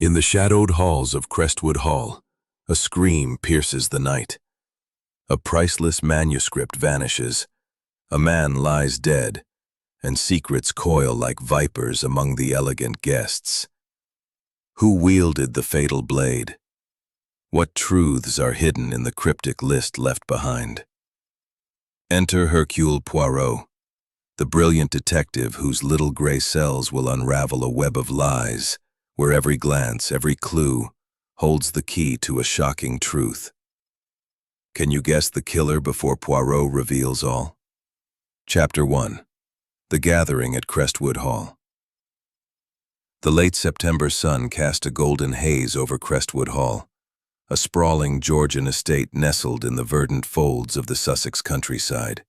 In the shadowed halls of Crestwood Hall, a scream pierces the night. A priceless manuscript vanishes. A man lies dead, and secrets coil like vipers among the elegant guests. Who wielded the fatal blade? What truths are hidden in the cryptic list left behind? Enter Hercule Poirot, the brilliant detective whose little gray cells will unravel a web of lies, where every glance, every clue, holds the key to a shocking truth. Can you guess the killer before Poirot reveals all? Chapter 1. The Gathering at Crestwood Hall. The late September sun cast a golden haze over Crestwood Hall, a sprawling Georgian estate nestled in the verdant folds of the Sussex countryside.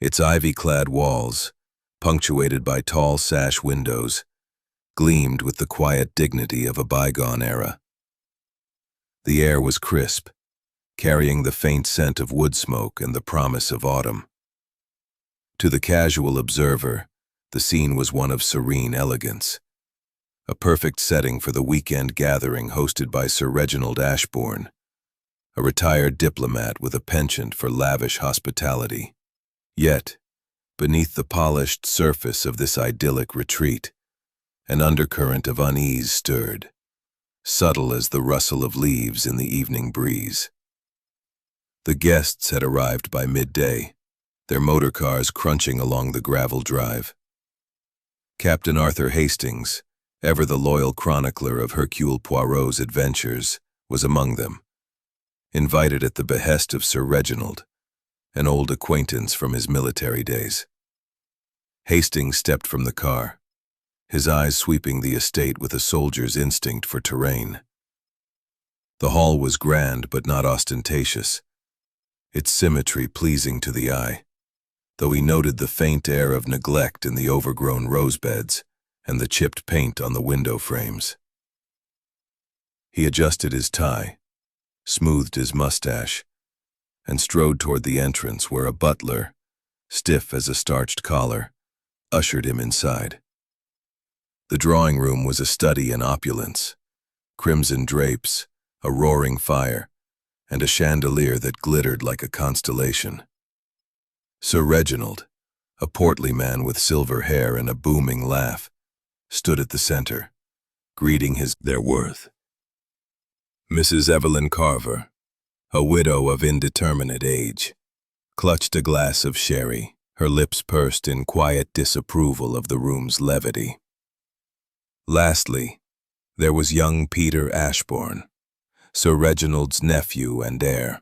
Its ivy-clad walls, punctuated by tall sash windows, gleamed with the quiet dignity of a bygone era. The air was crisp, carrying the faint scent of wood smoke and the promise of autumn. To the casual observer, the scene was one of serene elegance, a perfect setting for the weekend gathering hosted by Sir Reginald Ashbourne, a retired diplomat with a penchant for lavish hospitality. Yet, beneath the polished surface of this idyllic retreat, an undercurrent of unease stirred, subtle as the rustle of leaves in the evening breeze. The guests had arrived by midday, their motor cars crunching along the gravel drive. Captain Arthur Hastings, ever the loyal chronicler of Hercule Poirot's adventures, was among them, invited at the behest of Sir Reginald, an old acquaintance from his military days. Hastings stepped from the car, his eyes sweeping the estate with a soldier's instinct for terrain. The hall was grand but not ostentatious, its symmetry pleasing to the eye, though he noted the faint air of neglect in the overgrown rosebeds and the chipped paint on the window frames. He adjusted his tie, smoothed his mustache, and strode toward the entrance where a butler, stiff as a starched collar, ushered him inside. The drawing room was a study in opulence, crimson drapes, a roaring fire, and a chandelier that glittered like a constellation. Sir Reginald, a portly man with silver hair and a booming laugh, stood at the center, greeting their worth. Mrs. Evelyn Carver, a widow of indeterminate age, clutched a glass of sherry, her lips pursed in quiet disapproval of the room's levity. Lastly, there was young Peter Ashbourne, Sir Reginald's nephew and heir,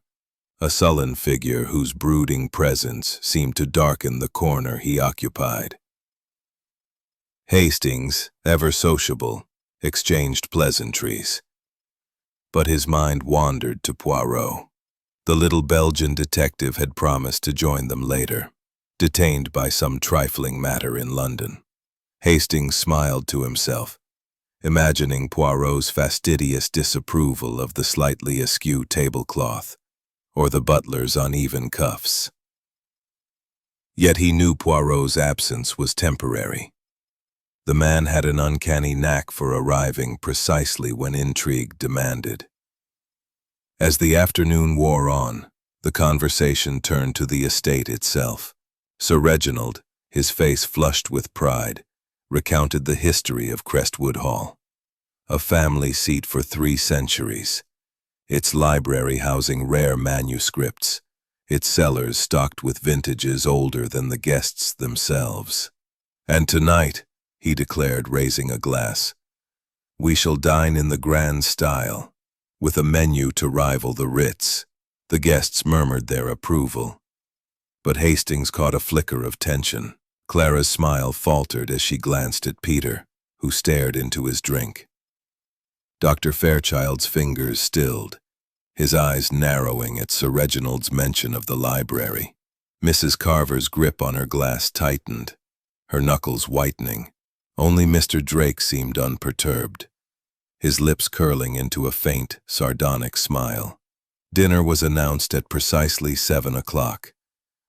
a sullen figure whose brooding presence seemed to darken the corner he occupied. Hastings, ever sociable, exchanged pleasantries, but his mind wandered to Poirot. The little Belgian detective had promised to join them later, detained by some trifling matter in London. Hastings smiled to himself, imagining Poirot's fastidious disapproval of the slightly askew tablecloth, or the butler's uneven cuffs. Yet he knew Poirot's absence was temporary. The man had an uncanny knack for arriving precisely when intrigue demanded. As the afternoon wore on, the conversation turned to the estate itself. Sir Reginald, his face flushed with pride, recounted the history of Crestwood Hall, a family seat for 3 centuries, its library housing rare manuscripts, its cellars stocked with vintages older than the guests themselves. And tonight, he declared, raising a glass, we shall dine in the grand style, with a menu to rival the Ritz. The guests murmured their approval, but Hastings caught a flicker of tension. Clara's smile faltered as she glanced at Peter, who stared into his drink. Dr. Fairchild's fingers stilled, his eyes narrowing at Sir Reginald's mention of the library. Mrs. Carver's grip on her glass tightened, her knuckles whitening. Only Mr. Drake seemed unperturbed, his lips curling into a faint, sardonic smile. Dinner was announced at precisely 7 o'clock,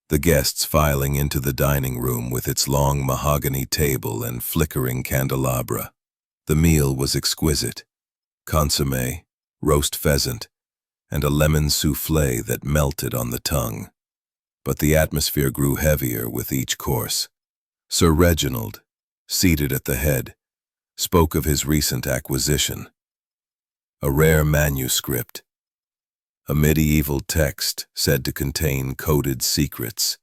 the guests filing into the dining room with its long mahogany table and flickering candelabra. The meal was exquisite. Consommé, roast pheasant, and a lemon soufflé that melted on the tongue. But the atmosphere grew heavier with each course. Sir Reginald, seated at the head, spoke of his recent acquisition. A rare manuscript. A medieval text said to contain coded secrets.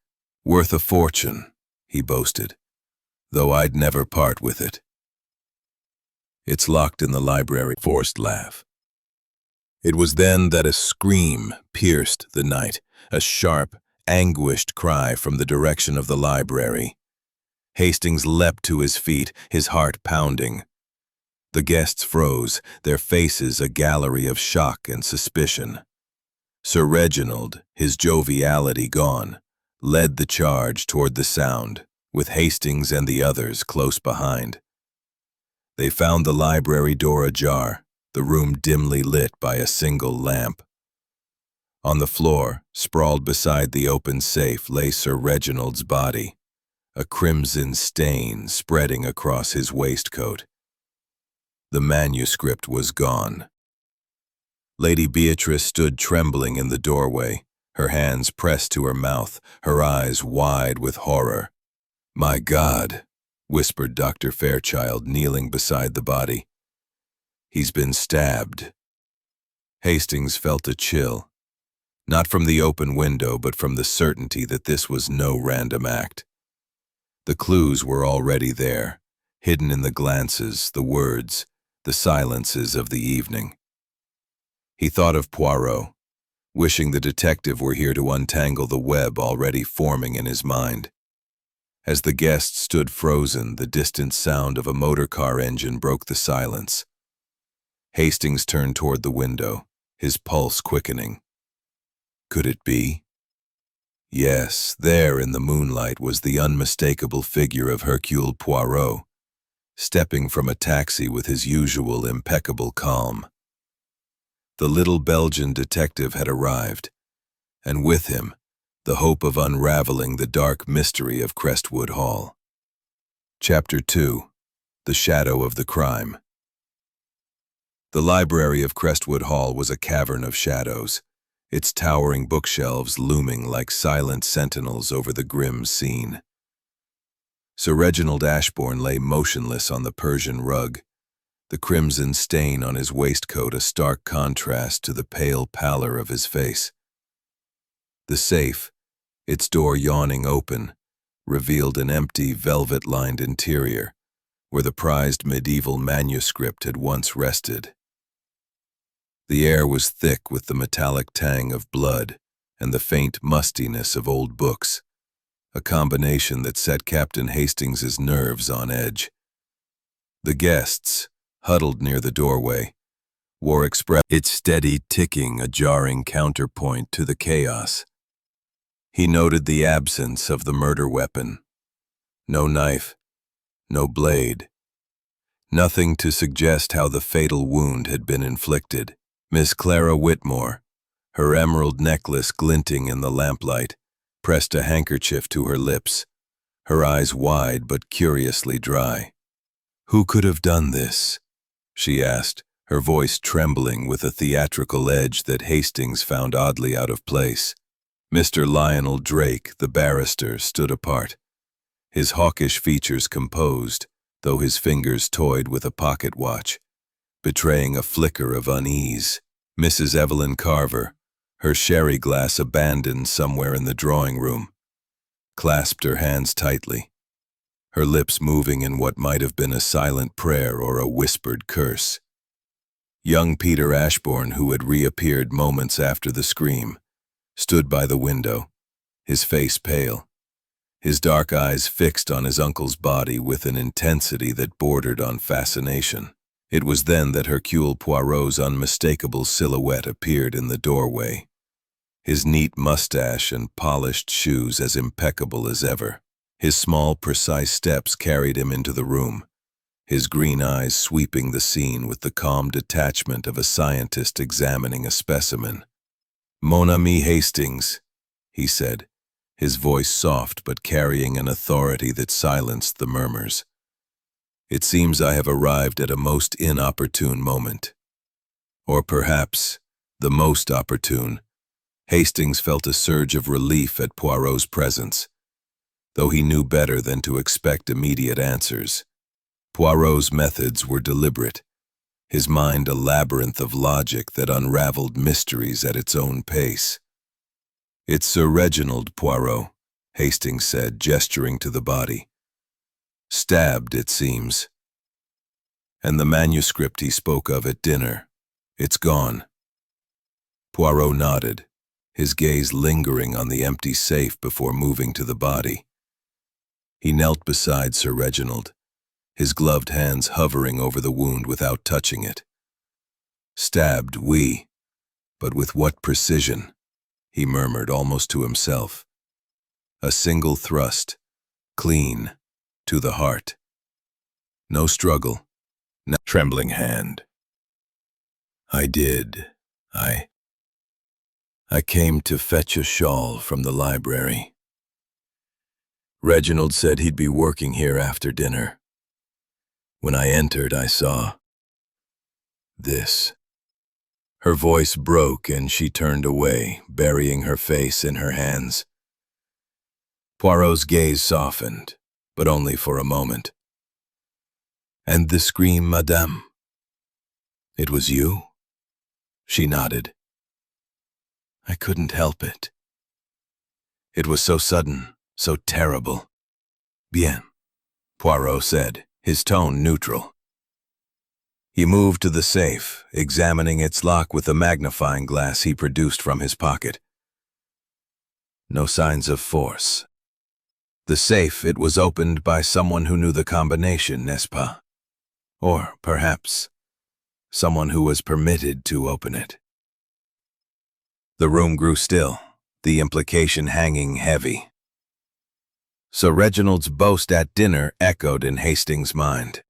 Worth a fortune, he boasted, though I'd never part with it. It's locked in the library. Forced laugh. It was then that a scream pierced the night, a sharp, anguished cry from the direction of the library. Hastings leapt to his feet, his heart pounding. The guests froze, their faces a gallery of shock and suspicion. Sir Reginald, his joviality gone, led the charge toward the sound, with Hastings and the others close behind. They found the library door ajar, the room dimly lit by a single lamp. On the floor, sprawled beside the open safe, lay Sir Reginald's body, a crimson stain spreading across his waistcoat. The manuscript was gone. Lady Beatrice stood trembling in the doorway, her hands pressed to her mouth, her eyes wide with horror. "My God," whispered Dr. Fairchild, kneeling beside the body. "He's been stabbed." Hastings felt a chill, not from the open window, but from the certainty that this was no random act. The clues were already there, hidden in the glances, the words, the silences of the evening. He thought of Poirot, wishing the detective were here to untangle the web already forming in his mind. As the guests stood frozen, the distant sound of a motor car engine broke the silence. Hastings turned toward the window, his pulse quickening. Could it be? Yes, there in the moonlight was the unmistakable figure of Hercule Poirot, stepping from a taxi with his usual impeccable calm. The little Belgian detective had arrived, and with him, the hope of unraveling the dark mystery of Crestwood Hall. Chapter 2. The Shadow of the Crime. The library of Crestwood Hall was a cavern of shadows, its towering bookshelves looming like silent sentinels over the grim scene. Sir Reginald Ashbourne lay motionless on the Persian rug, the crimson stain on his waistcoat a stark contrast to the pale pallor of his face. The safe, its door yawning open, revealed an empty, velvet-lined interior, where the prized medieval manuscript had once rested. The air was thick with the metallic tang of blood and the faint mustiness of old books, a combination that set Captain Hastings's nerves on edge. The guests, huddled near the doorway, wore its steady ticking a jarring counterpoint to the chaos. He noted the absence of the murder weapon. No knife, no blade. Nothing to suggest how the fatal wound had been inflicted. Miss Clara Whitmore, her emerald necklace glinting in the lamplight, pressed a handkerchief to her lips, her eyes wide but curiously dry. "Who could have done this?" she asked, her voice trembling with a theatrical edge that Hastings found oddly out of place. Mr. Lionel Drake, the barrister, stood apart, his hawkish features composed, though his fingers toyed with a pocket watch, betraying a flicker of unease. Mrs. Evelyn Carver, her sherry glass abandoned somewhere in the drawing room, clasped her hands tightly, her lips moving in what might have been a silent prayer or a whispered curse. Young Peter Ashbourne, who had reappeared moments after the scream, stood by the window, his face pale, his dark eyes fixed on his uncle's body with an intensity that bordered on fascination. It was then that Hercule Poirot's unmistakable silhouette appeared in the doorway, his neat mustache and polished shoes as impeccable as ever. His small, precise steps carried him into the room, his green eyes sweeping the scene with the calm detachment of a scientist examining a specimen. "Mon ami Hastings," he said, his voice soft but carrying an authority that silenced the murmurs. It seems I have arrived at a most inopportune moment. Or perhaps the most opportune. Hastings felt a surge of relief at Poirot's presence, though he knew better than to expect immediate answers. Poirot's methods were deliberate, his mind a labyrinth of logic that unraveled mysteries at its own pace. "It's Sir Reginald Poirot," Hastings said, gesturing to the body. "Stabbed, it seems. And the manuscript he spoke of at dinner, it's gone." Poirot nodded, his gaze lingering on the empty safe before moving to the body. He knelt beside Sir Reginald, his gloved hands hovering over the wound without touching it. "Stabbed, oui, but with what precision," he murmured almost to himself. "A single thrust, clean, to the heart. No struggle, no trembling hand. I did. I came to fetch a shawl from the library. Reginald said he'd be working here after dinner. When I entered, I saw this." Her voice broke and she turned away, burying her face in her hands. Poirot's gaze softened, but only for a moment. "And the scream, madame? It was you?" She nodded. "I couldn't help it. It was so sudden, so terrible." "Bien," Poirot said, his tone neutral. He moved to the safe, examining its lock with a magnifying glass he produced from his pocket. No signs of force. The safe, it was opened by someone who knew the combination, n'est-ce pas? Or, perhaps, someone who was permitted to open it. The room grew still, the implication hanging heavy. Sir Reginald's boast at dinner echoed in Hastings' mind.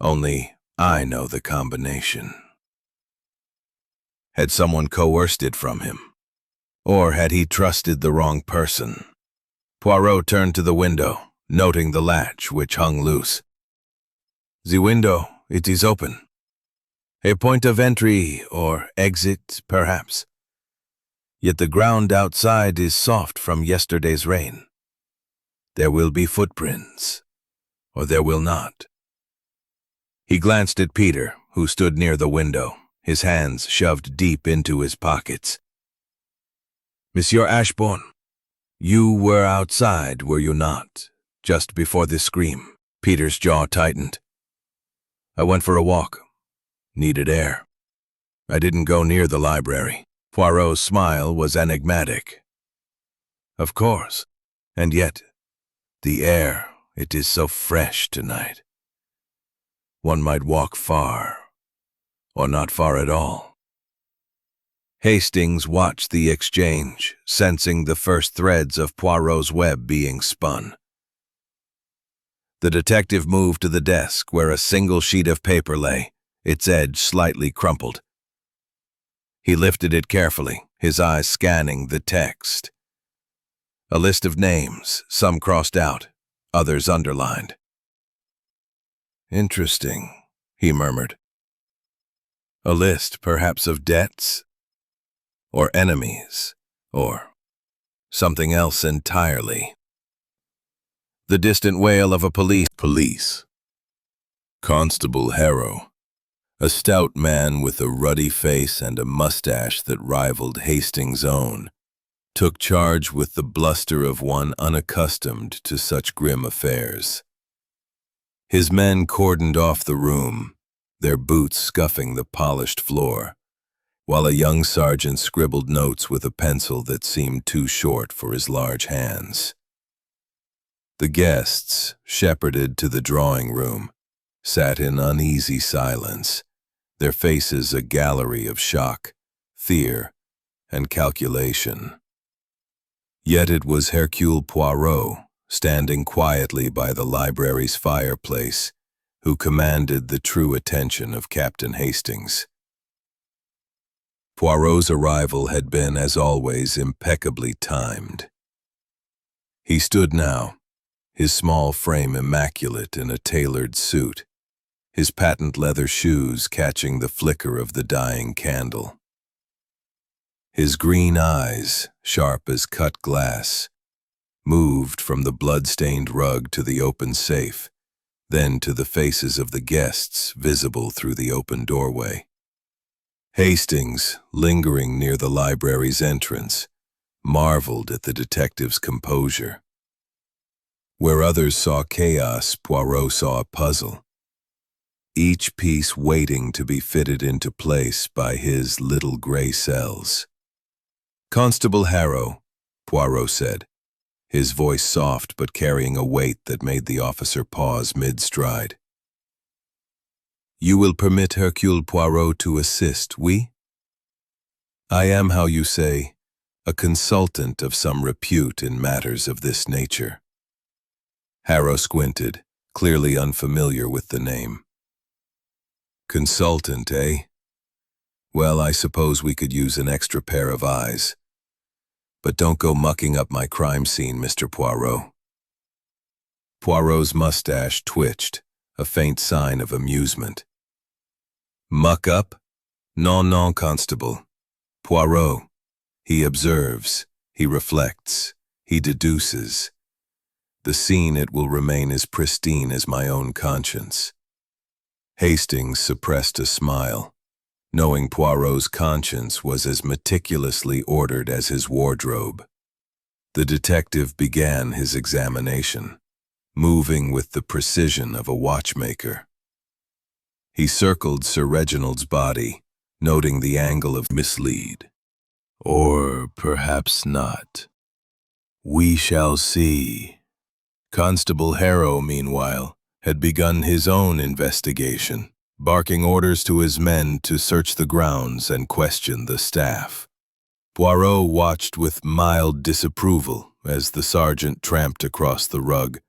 "Only I know the combination." Had someone coerced it from him? Or had he trusted the wrong person? Poirot turned to the window, noting the latch, which hung loose. "The window, it is open. A point of entry or exit, perhaps. Yet the ground outside is soft from yesterday's rain. There will be footprints, or there will not." He glanced at Peter, who stood near the window, his hands shoved deep into his pockets. "Monsieur Ashbourne, you were outside, were you not, just before this scream?" Peter's jaw tightened. "I went for a walk. Needed air. I didn't go near the library." Poirot's smile was enigmatic. "Of course. And yet, the air, it is so fresh tonight. One might walk far, or not far at all." Hastings watched the exchange, sensing the first threads of Poirot's web being spun. The detective moved to the desk where a single sheet of paper lay, its edge slightly crumpled. He lifted it carefully, his eyes scanning the text. A list of names, some crossed out, others underlined. "Interesting," he murmured. "A list, perhaps, of debts? Or enemies? Or something else entirely?" The distant wail of a police. Constable Harrow, a stout man with a ruddy face and a mustache that rivaled Hastings' own, took charge with the bluster of one unaccustomed to such grim affairs. His men cordoned off the room, their boots scuffing the polished floor, while a young sergeant scribbled notes with a pencil that seemed too short for his large hands. The guests, shepherded to the drawing room, sat in uneasy silence, their faces a gallery of shock, fear, and calculation. Yet it was Hercule Poirot, standing quietly by the library's fireplace, who commanded the true attention of Captain Hastings. Poirot's arrival had been, as always, impeccably timed. He stood now, his small frame immaculate in a tailored suit, his patent leather shoes catching the flicker of the dying candle. His green eyes, sharp as cut glass, moved from the blood-stained rug to the open safe, then to the faces of the guests visible through the open doorway. Hastings, lingering near the library's entrance, marveled at the detective's composure. Where others saw chaos, Poirot saw a puzzle, each piece waiting to be fitted into place by his little gray cells. "Constable Harrow," Poirot said, his voice soft but carrying a weight that made the officer pause mid-stride. "You will permit Hercule Poirot to assist, oui? I am, how you say, a consultant of some repute in matters of this nature." Harrow squinted, clearly unfamiliar with the name. "Consultant, eh? Well, I suppose we could use an extra pair of eyes. But don't go mucking up my crime scene, Mr. Poirot." Poirot's mustache twitched, a faint sign of amusement. "Muck up? Non, non, Constable. Poirot. He observes, he reflects, he deduces. The scene, it will remain as pristine as my own conscience." Hastings suppressed a smile, knowing Poirot's conscience was as meticulously ordered as his wardrobe. The detective began his examination, moving with the precision of a watchmaker. He circled Sir Reginald's body, noting the angle of mislead. Or perhaps not. We shall see. Constable Harrow, meanwhile, had begun his own investigation, barking orders to his men to search the grounds and question the staff. Poirot watched with mild disapproval as the sergeant tramped across the rug,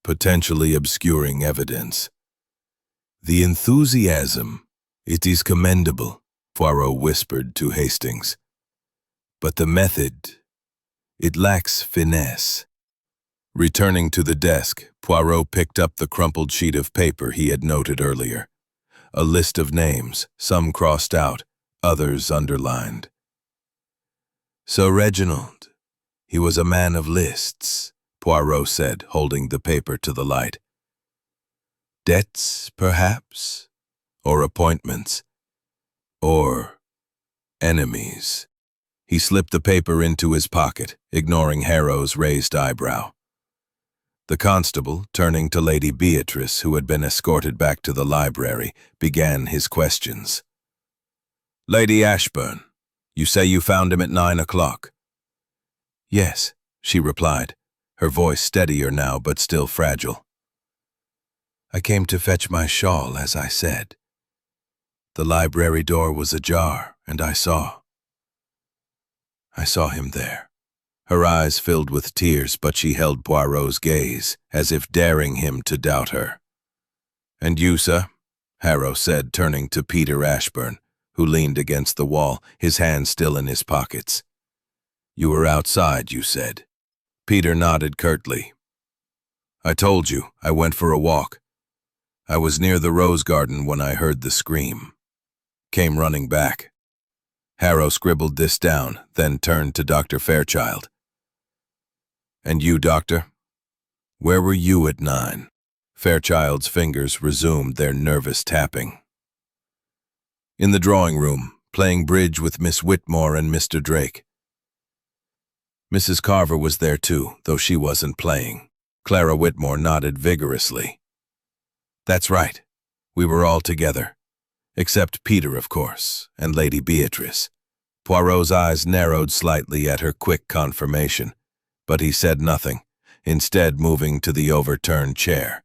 potentially obscuring evidence. "The enthusiasm, it is commendable," Poirot whispered to Hastings. "But the method, it lacks finesse." Returning to the desk, Poirot picked up the crumpled sheet of paper he had noted earlier. A list of names, some crossed out, others underlined. "So Reginald, he was a man of lists," Poirot said, holding the paper to the light. "Debts, perhaps? Or appointments? Or enemies?" He slipped the paper into his pocket, ignoring Harrow's raised eyebrow. The constable, turning to Lady Beatrice, who had been escorted back to the library, began his questions. "Lady Ashburn, you say you found him at 9 o'clock?" "Yes," she replied, her voice steadier now but still fragile. "I came to fetch my shawl, as I said. The library door was ajar, and I saw him there." Her eyes filled with tears, but she held Poirot's gaze, as if daring him to doubt her. "And you, sir?" Harrow said, turning to Peter Ashburn, who leaned against the wall, his hands still in his pockets. "You were outside, you said." Peter nodded curtly. "I told you, I went for a walk. I was near the rose garden when I heard the scream. Came running back." Harrow scribbled this down, then turned to Dr. Fairchild. "And you, Doctor? Where were you at 9? Fairchild's fingers resumed their nervous tapping. "In the drawing room, playing bridge with Miss Whitmore and Mr. Drake. Mrs. Carver was there too, though she wasn't playing." Clara Whitmore nodded vigorously. "That's right. We were all together. Except Peter, of course, and Lady Beatrice." Poirot's eyes narrowed slightly at her quick confirmation, but he said nothing, instead moving to the overturned chair.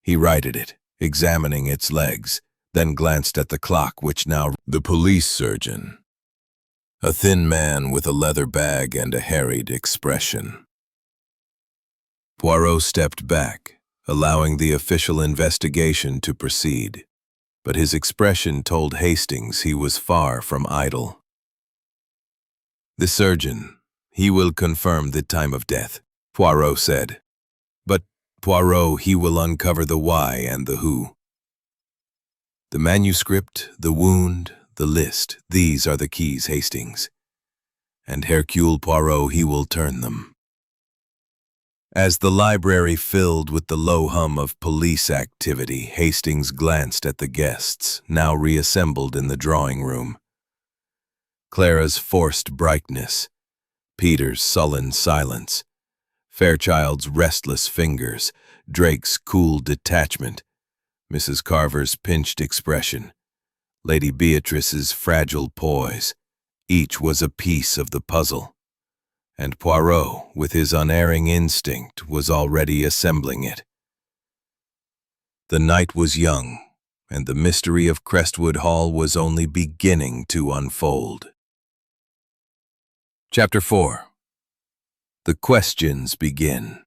He righted it, examining its legs, then glanced at the clock, which now... The police surgeon. A thin man with a leather bag and a harried expression. Poirot stepped back, allowing the official investigation to proceed, but his expression told Hastings he was far from idle. "The surgeon, he will confirm the time of death," Poirot said. "But Poirot, he will uncover the why and the who. The manuscript, the wound, the list, these are the keys, Hastings. And Hercule Poirot, he will turn them. As the library filled with the low hum of police activity, Hastings glanced at the guests, now reassembled in the drawing room. Clara's forced brightness, Peter's sullen silence, Fairchild's restless fingers, Drake's cool detachment, Mrs. Carver's pinched expression, Lady Beatrice's fragile poise, each was a piece of the puzzle. And Poirot, with his unerring instinct, was already assembling it. The night was young, and the mystery of Crestwood Hall was only beginning to unfold. Chapter 4. The questions begin.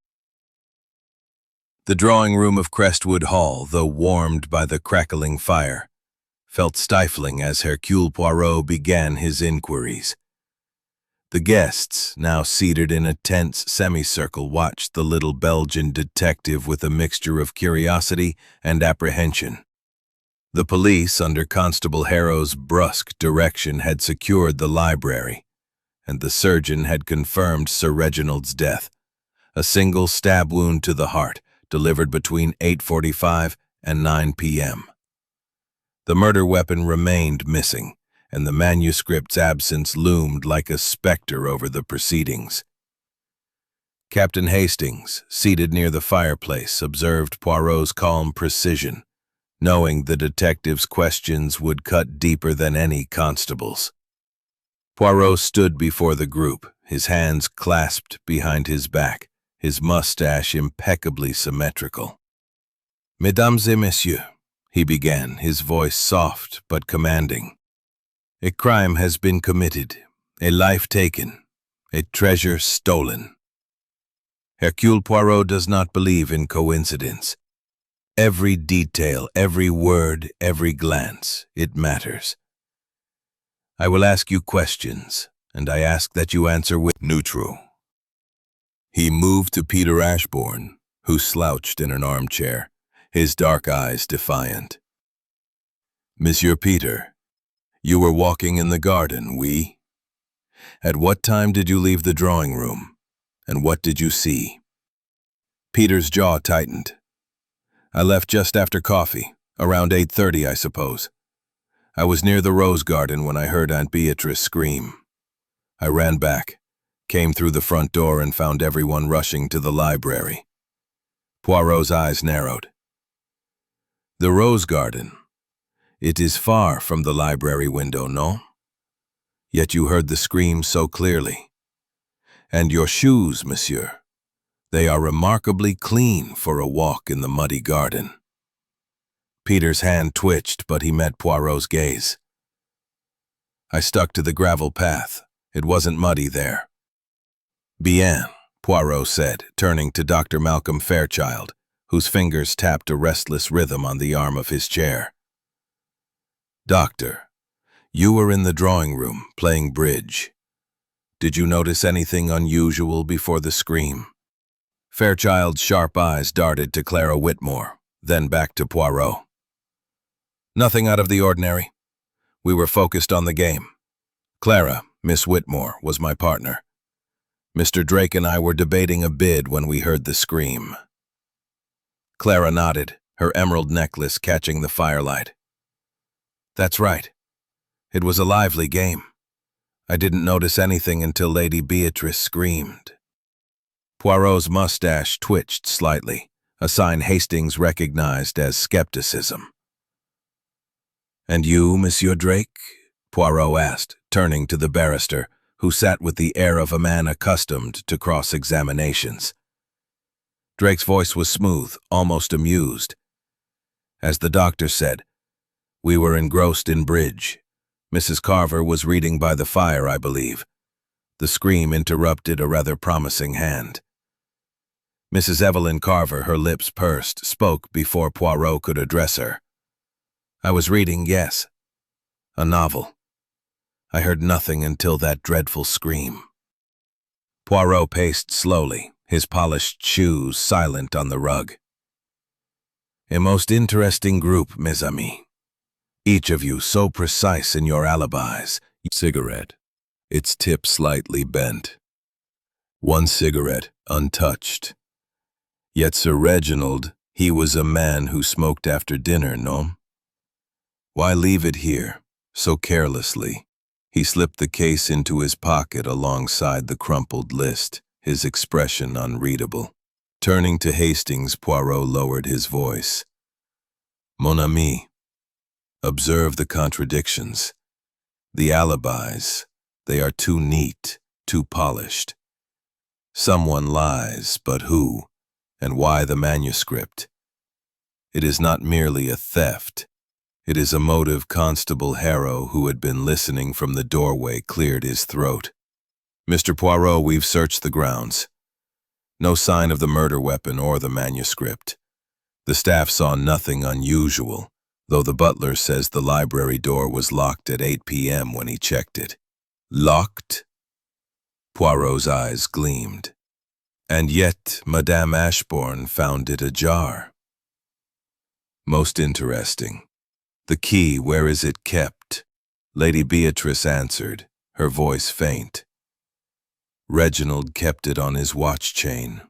The drawing room of Crestwood Hall, though warmed by the crackling fire, felt stifling as Hercule Poirot began his inquiries. The guests, now seated in a tense semicircle, watched the little Belgian detective with a mixture of curiosity and apprehension. The police, under Constable Harrow's brusque direction, had secured the library, and the surgeon had confirmed Sir Reginald's death, a single stab wound to the heart, delivered between 8:45 and 9 p.m. The murder weapon remained missing, and the manuscript's absence loomed like a specter over the proceedings. Captain Hastings, seated near the fireplace, observed Poirot's calm precision, knowing the detective's questions would cut deeper than any constable's. Poirot stood before the group, his hands clasped behind his back, his mustache impeccably symmetrical. "Mesdames et messieurs," he began, his voice soft but commanding. "A crime has been committed, a life taken, a treasure stolen. Hercule Poirot does not believe in coincidence. Every detail, every word, every glance, it matters. I will ask you questions, and I ask that you answer with neutral." He moved to Peter Ashbourne, who slouched in an armchair, his dark eyes defiant. "Monsieur Peter, you were walking in the garden, oui? At what time did you leave the drawing room, and what did you see?" Peter's jaw tightened. "I left just after coffee, around 8:30, I suppose. I was near the rose garden when I heard Aunt Beatrice scream. I ran back, came through the front door and found everyone rushing to the library." Poirot's eyes narrowed. "The rose garden. It is far from the library window, no? Yet you heard the scream so clearly. And your shoes, monsieur, they are remarkably clean for a walk in the muddy garden." Peter's hand twitched, but he met Poirot's gaze. "I stuck to the gravel path. It wasn't muddy there." "Bien," Poirot said, turning to Dr. Malcolm Fairchild, whose fingers tapped a restless rhythm on the arm of his chair. "Doctor, you were in the drawing room, playing bridge. Did you notice anything unusual before the scream?" Fairchild's sharp eyes darted to Clara Whitmore, then back to Poirot. "Nothing out of the ordinary. We were focused on the game. Clara, Miss Whitmore, was my partner. Mr. Drake and I were debating a bid when we heard the scream." Clara nodded, her emerald necklace catching the firelight. "That's right. It was a lively game. I didn't notice anything until Lady Beatrice screamed." Poirot's mustache twitched slightly, a sign Hastings recognized as skepticism. "And you, Monsieur Drake?" Poirot asked, turning to the barrister, who sat with the air of a man accustomed to cross-examinations. Drake's voice was smooth, almost amused. "As the doctor said, we were engrossed in bridge. Mrs. Carver was reading by the fire, I believe. The scream interrupted a rather promising hand." Mrs. Evelyn Carver, her lips pursed, spoke before Poirot could address her. "I was reading, yes. A novel. I heard nothing until that dreadful scream." Poirot paced slowly, his polished shoes silent on the rug. A most interesting group, mes amis. Each of you so precise in your alibis. Cigarette, its tip slightly bent. One cigarette, untouched. Yet Sir Reginald, he was a man who smoked after dinner, no? Why leave it here, so carelessly? He slipped the case into his pocket alongside the crumpled list, his expression unreadable. Turning to Hastings, Poirot lowered his voice. Mon ami, observe the contradictions. The alibis, they are too neat, too polished. Someone lies, but who, and why the manuscript? It is not merely a theft. It is a motive. Constable Harrow, who had been listening from the doorway, cleared his throat. Mr. Poirot, we've searched the grounds. No sign of the murder weapon or the manuscript. The staff saw nothing unusual, though the butler says the library door was locked at 8 p.m. when he checked it. Locked? Poirot's eyes gleamed. And yet Madame Ashbourne found it ajar. Most interesting. The key, where is it kept? Lady Beatrice answered, her voice faint. Reginald kept it on his watch chain.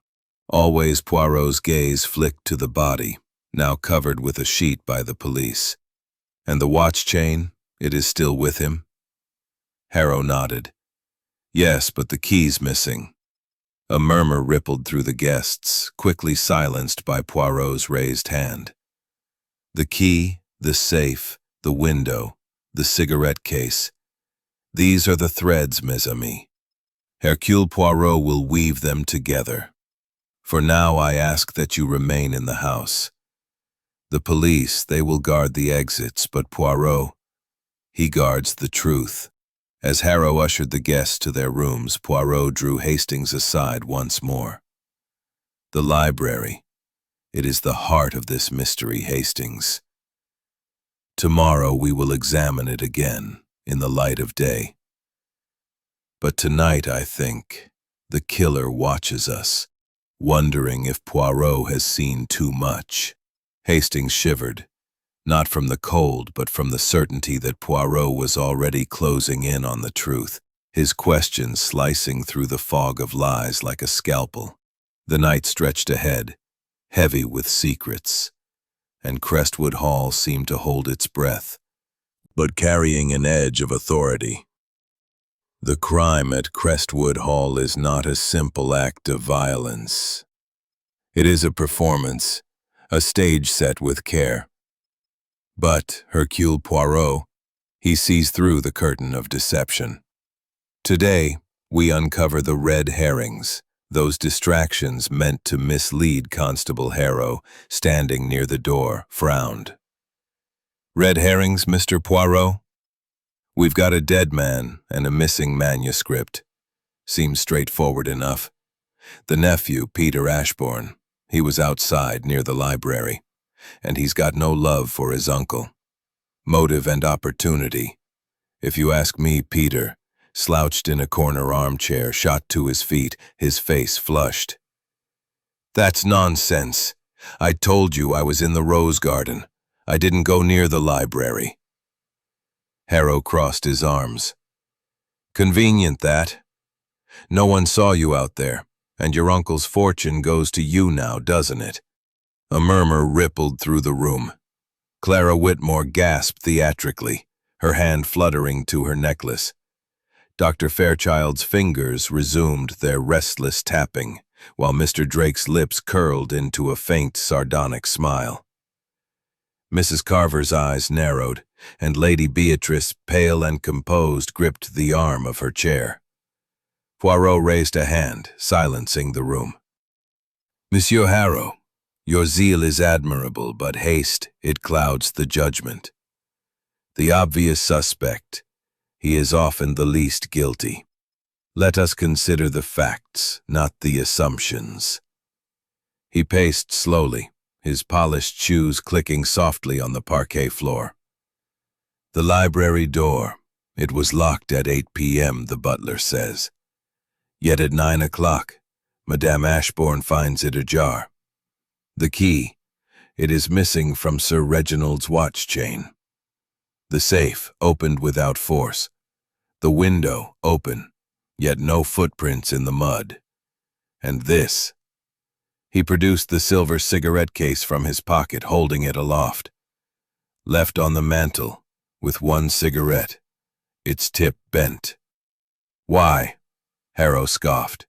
Always Poirot's gaze flicked to the body, now covered with a sheet by the police. And the watch chain, it is still with him? Harrow nodded. Yes, but the key's missing. A murmur rippled through the guests, quickly silenced by Poirot's raised hand. The key, the safe, the window, the cigarette case. These are the threads, mes amis. Hercule Poirot will weave them together. For now I ask that you remain in the house. The police, they will guard the exits, but Poirot, he guards the truth. As Harrow ushered the guests to their rooms, Poirot drew Hastings aside once more. The library, it is the heart of this mystery, Hastings. Tomorrow we will examine it again, in the light of day. But tonight, I think, the killer watches us, wondering if Poirot has seen too much. Hastings shivered, not from the cold, but from the certainty that Poirot was already closing in on the truth, his questions slicing through the fog of lies like a scalpel. The night stretched ahead, heavy with secrets, and Crestwood Hall seemed to hold its breath, but carrying an edge of authority. The crime at Crestwood Hall is not a simple act of violence. It is a performance, a stage set with care. But Hercule Poirot, he sees through the curtain of deception. Today, we uncover the red herrings, those distractions meant to mislead Constable Harrow, standing near the door, frowned. Red herrings, Mr. Poirot? We've got a dead man and a missing manuscript. Seems straightforward enough. The nephew, Peter Ashbourne, he was outside near the library, and he's got no love for his uncle. Motive and opportunity. If you ask me, Peter, slouched in a corner armchair, shot to his feet, his face flushed. That's nonsense. I told you I was in the rose garden. I didn't go near the library. Harrow crossed his arms. Convenient, that. No one saw you out there, and your uncle's fortune goes to you now, doesn't it? A murmur rippled through the room. Clara Whitmore gasped theatrically, her hand fluttering to her necklace. Dr. Fairchild's fingers resumed their restless tapping, while Mr. Drake's lips curled into a faint, sardonic smile. Mrs. Carver's eyes narrowed, and Lady Beatrice, pale and composed, gripped the arm of her chair. Poirot raised a hand, silencing the room. Monsieur Harrow, your zeal is admirable, but haste, it clouds the judgment. The obvious suspect, he is often the least guilty. Let us consider the facts, not the assumptions. He paced slowly, his polished shoes clicking softly on the parquet floor. The library door, it was locked at 8 p.m., the butler says. Yet at 9 o'clock, Madame Ashbourne finds it ajar. The key. It is missing from Sir Reginald's watch chain. The safe opened without force. The window open, yet no footprints in the mud. And this. He produced the silver cigarette case from his pocket, holding it aloft. Left on the mantel, with one cigarette, its tip bent. Why? Harrow scoffed.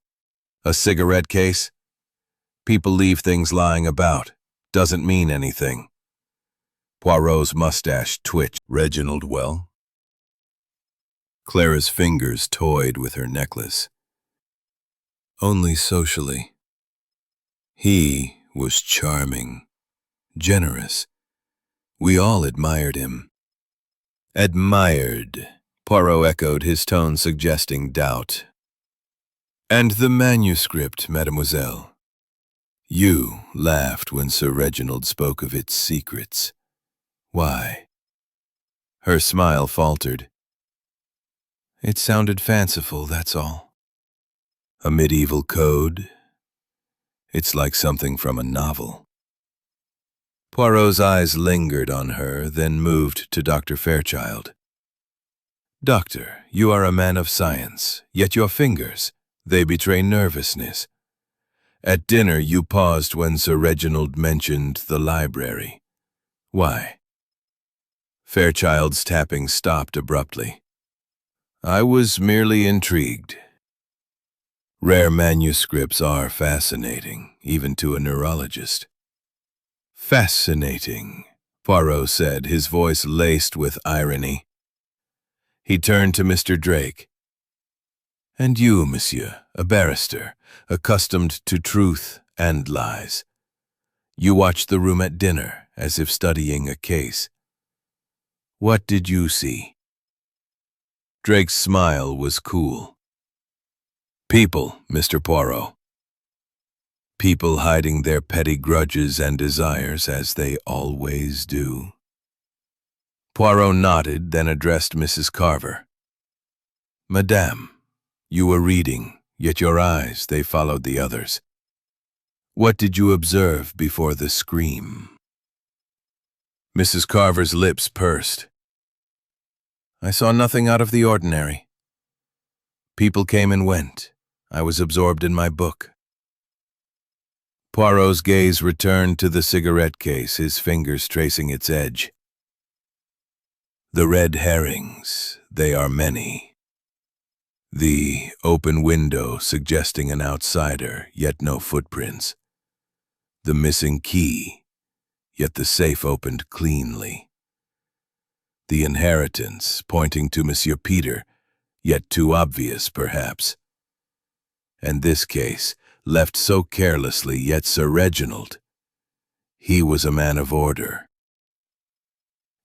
A cigarette case? People leave things lying about. Doesn't mean anything. Poirot's mustache twitched. Reginald well? Clara's fingers toyed with her necklace. Only socially. He was charming, generous. We all admired him. Admired, Poirot echoed, his tone suggesting doubt. And the manuscript, mademoiselle? You laughed when Sir Reginald spoke of its secrets. Why? Her smile faltered. It sounded fanciful, that's all. A medieval code? It's like something from a novel. Poirot's eyes lingered on her, then moved to Dr. Fairchild. Doctor, you are a man of science, yet your fingers, they betray nervousness. At dinner you paused when Sir Reginald mentioned the library. Why? Fairchild's tapping stopped abruptly. I was merely intrigued. Rare manuscripts are fascinating, even to a neurologist. Fascinating, Poirot said, his voice laced with irony. He turned to Mr. Drake. And you, monsieur, a barrister, accustomed to truth and lies. You watched the room at dinner, as if studying a case. What did you see? Drake's smile was cool. People, Mr. Poirot. People hiding their petty grudges and desires, as they always do. Poirot nodded, then addressed Mrs. Carver. Madame, you were reading, yet your eyes, they followed the others. What did you observe before the scream? Mrs. Carver's lips pursed. I saw nothing out of the ordinary. People came and went. I was absorbed in my book. Poirot's gaze returned to the cigarette case, his fingers tracing its edge. The red herrings, they are many. The open window suggesting an outsider, yet no footprints. The missing key, yet the safe opened cleanly. The inheritance pointing to Monsieur Peter, yet too obvious, perhaps. And this case, left so carelessly, yet Sir Reginald. He was a man of order.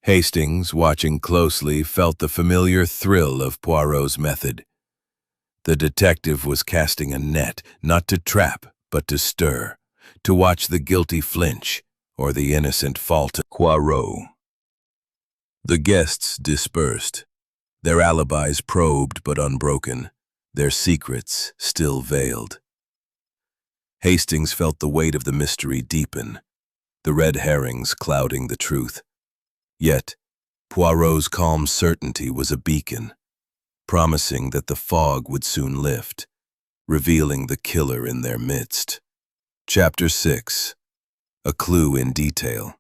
Hastings, watching closely, felt the familiar thrill of Poirot's method. The detective was casting a net, not to trap, but to stir, to watch the guilty flinch, or the innocent falter. Poirot. The guests dispersed, their alibis probed but unbroken, their secrets still veiled. Hastings felt the weight of the mystery deepen, the red herrings clouding the truth. Yet, Poirot's calm certainty was a beacon, promising that the fog would soon lift, revealing the killer in their midst. Chapter 6. A Clue in Detail.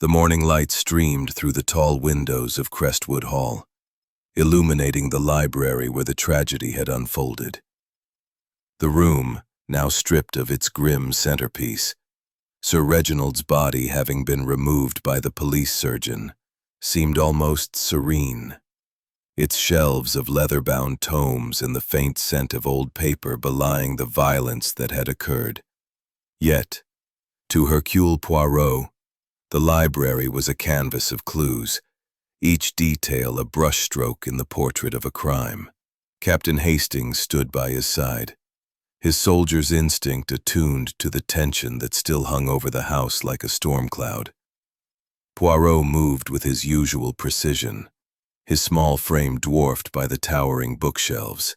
The morning light streamed through the tall windows of Crestwood Hall, illuminating the library where the tragedy had unfolded. The room, now stripped of its grim centerpiece, Sir Reginald's body having been removed by the police surgeon, seemed almost serene, its shelves of leather-bound tomes and the faint scent of old paper belying the violence that had occurred. Yet, to Hercule Poirot, the library was a canvas of clues, each detail a brushstroke in the portrait of a crime. Captain Hastings stood by his side, his soldier's instinct attuned to the tension that still hung over the house like a storm cloud. Poirot moved with his usual precision, his small frame dwarfed by the towering bookshelves.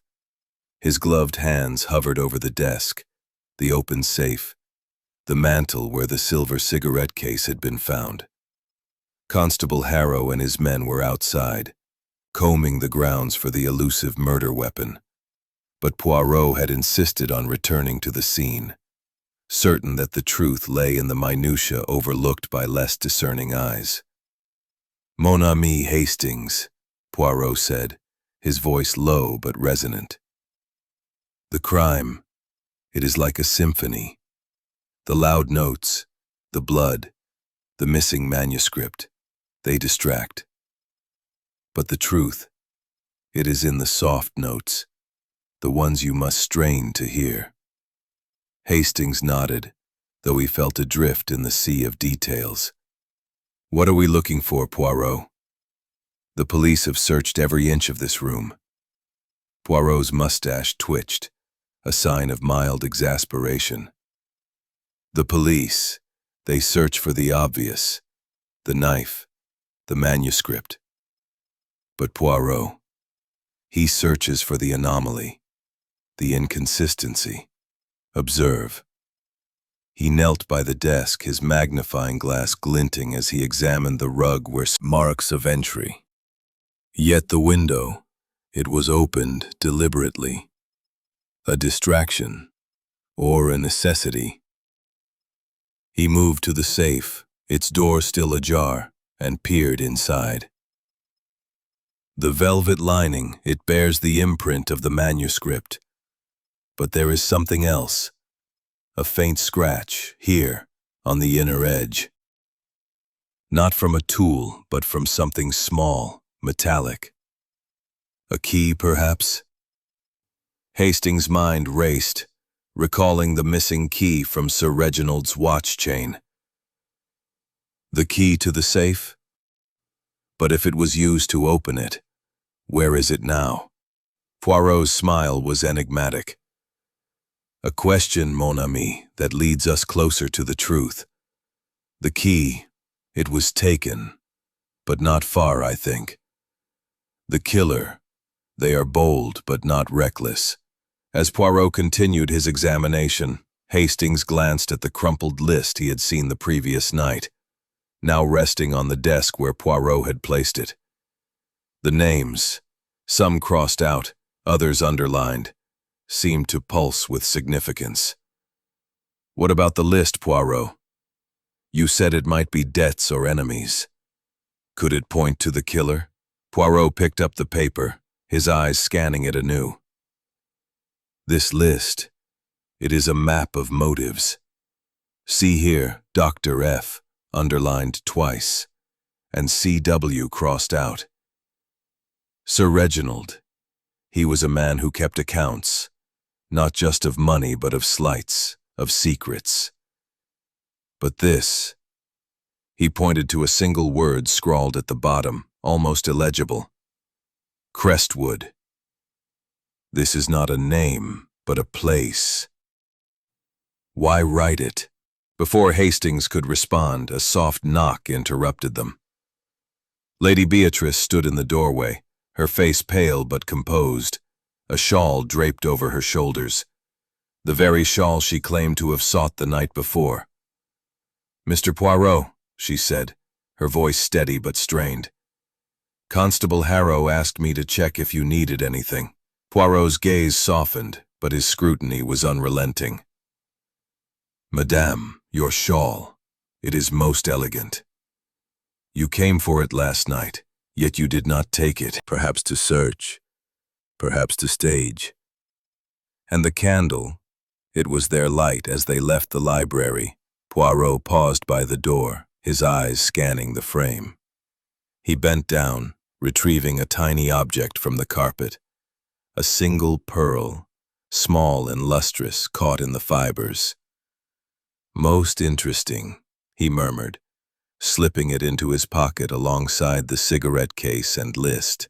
His gloved hands hovered over the desk, the open safe, the mantel where the silver cigarette case had been found. Constable Harrow and his men were outside, combing the grounds for the elusive murder weapon. But Poirot had insisted on returning to the scene, certain that the truth lay in the minutiae overlooked by less discerning eyes. "Mon ami Hastings," Poirot said, his voice low but resonant. "The crime, it is like a symphony. The loud notes, the blood, the missing manuscript, they distract. But the truth, it is in the soft notes, the ones you must strain to hear." Hastings nodded, though he felt adrift in the sea of details. "What are we looking for, Poirot?" "The police have searched every inch of this room." Poirot's mustache twitched, a sign of mild exasperation. "The police, they search for the obvious, the knife, the manuscript. But Poirot, he searches for the anomaly, the inconsistency. Observe." He knelt by the desk, his magnifying glass glinting as he examined the rug where marks of entry. Yet the window, it was opened deliberately. A distraction, or a necessity. He moved to the safe, its door still ajar, and peered inside. The velvet lining, it bears the imprint of the manuscript. But there is something else. A faint scratch, here, on the inner edge. Not from a tool, but from something small, metallic. A key, perhaps? Hastings' mind raced, recalling the missing key from Sir Reginald's watch chain. The key to the safe? But if it was used to open it, where is it now? Poirot's smile was enigmatic. "A question, mon ami, that leads us closer to the truth. The key, it was taken, but not far, I think. The killer, they are bold but not reckless." As Poirot continued his examination, Hastings glanced at the crumpled list he had seen the previous night, now resting on the desk where Poirot had placed it. The names, some crossed out, others underlined, seemed to pulse with significance. "What about the list, Poirot? You said it might be debts or enemies. Could it point to the killer?" Poirot picked up the paper, his eyes scanning it anew. "This list, it is a map of motives. See here, Dr. F, underlined twice, and CW crossed out. Sir Reginald, he was a man who kept accounts, not just of money but of slights, of secrets. But this," he pointed to a single word scrawled at the bottom, almost illegible. "Crestwood. This is not a name, but a place. Why write it?" Before Hastings could respond, a soft knock interrupted them. Lady Beatrice stood in the doorway, her face pale but composed, a shawl draped over her shoulders, the very shawl she claimed to have sought the night before. "Mr. Poirot," she said, her voice steady but strained. "Constable Harrow asked me to check if you needed anything." Poirot's gaze softened, but his scrutiny was unrelenting. "Madame, your shawl, it is most elegant. You came for it last night, yet you did not take it, perhaps to search, perhaps to stage. And the candle, it was their light as they left the library." Poirot paused by the door, his eyes scanning the frame. He bent down, retrieving a tiny object from the carpet. A single pearl, small and lustrous, caught in the fibers. "Most interesting," he murmured, slipping it into his pocket alongside the cigarette case and list.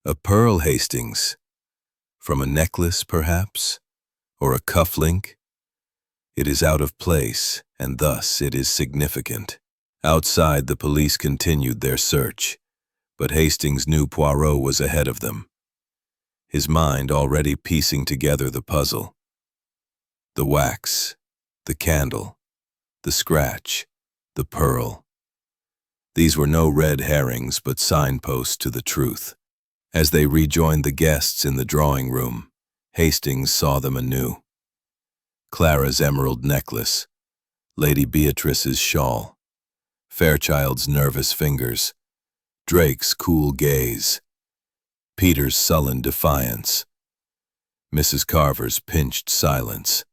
"A pearl, Hastings? From a necklace, perhaps? Or a cufflink? It is out of place, and thus it is significant." Outside, the police continued their search, but Hastings knew Poirot was ahead of them. his mind already piecing together the puzzle. The wax, the candle, the scratch, the pearl. These were no red herrings but signposts to the truth. As they rejoined the guests in the drawing room, Hastings saw them anew. Clara's emerald necklace, Lady Beatrice's shawl, Fairchild's nervous fingers, Drake's cool gaze, Peter's sullen defiance, Mrs. Carver's pinched silence.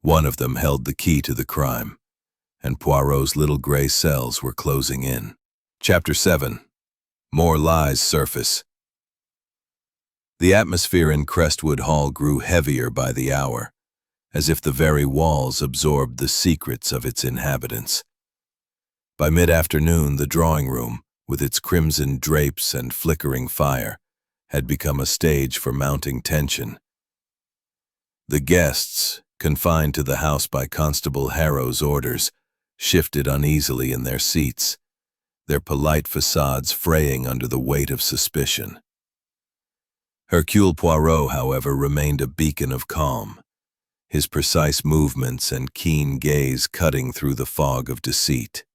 One of them held the key to the crime, and Poirot's little gray cells were closing in. Chapter 7. More lies surface. The atmosphere in Crestwood Hall grew heavier by the hour, as if the very walls absorbed the secrets of its inhabitants. By mid-afternoon, the drawing room, with its crimson drapes and flickering fire, had become a stage for mounting tension. The guests, confined to the house by Constable Harrow's orders, shifted uneasily in their seats, their polite facades fraying under the weight of suspicion. Hercule Poirot, however, remained a beacon of calm, his precise movements and keen gaze cutting through the fog of deceit.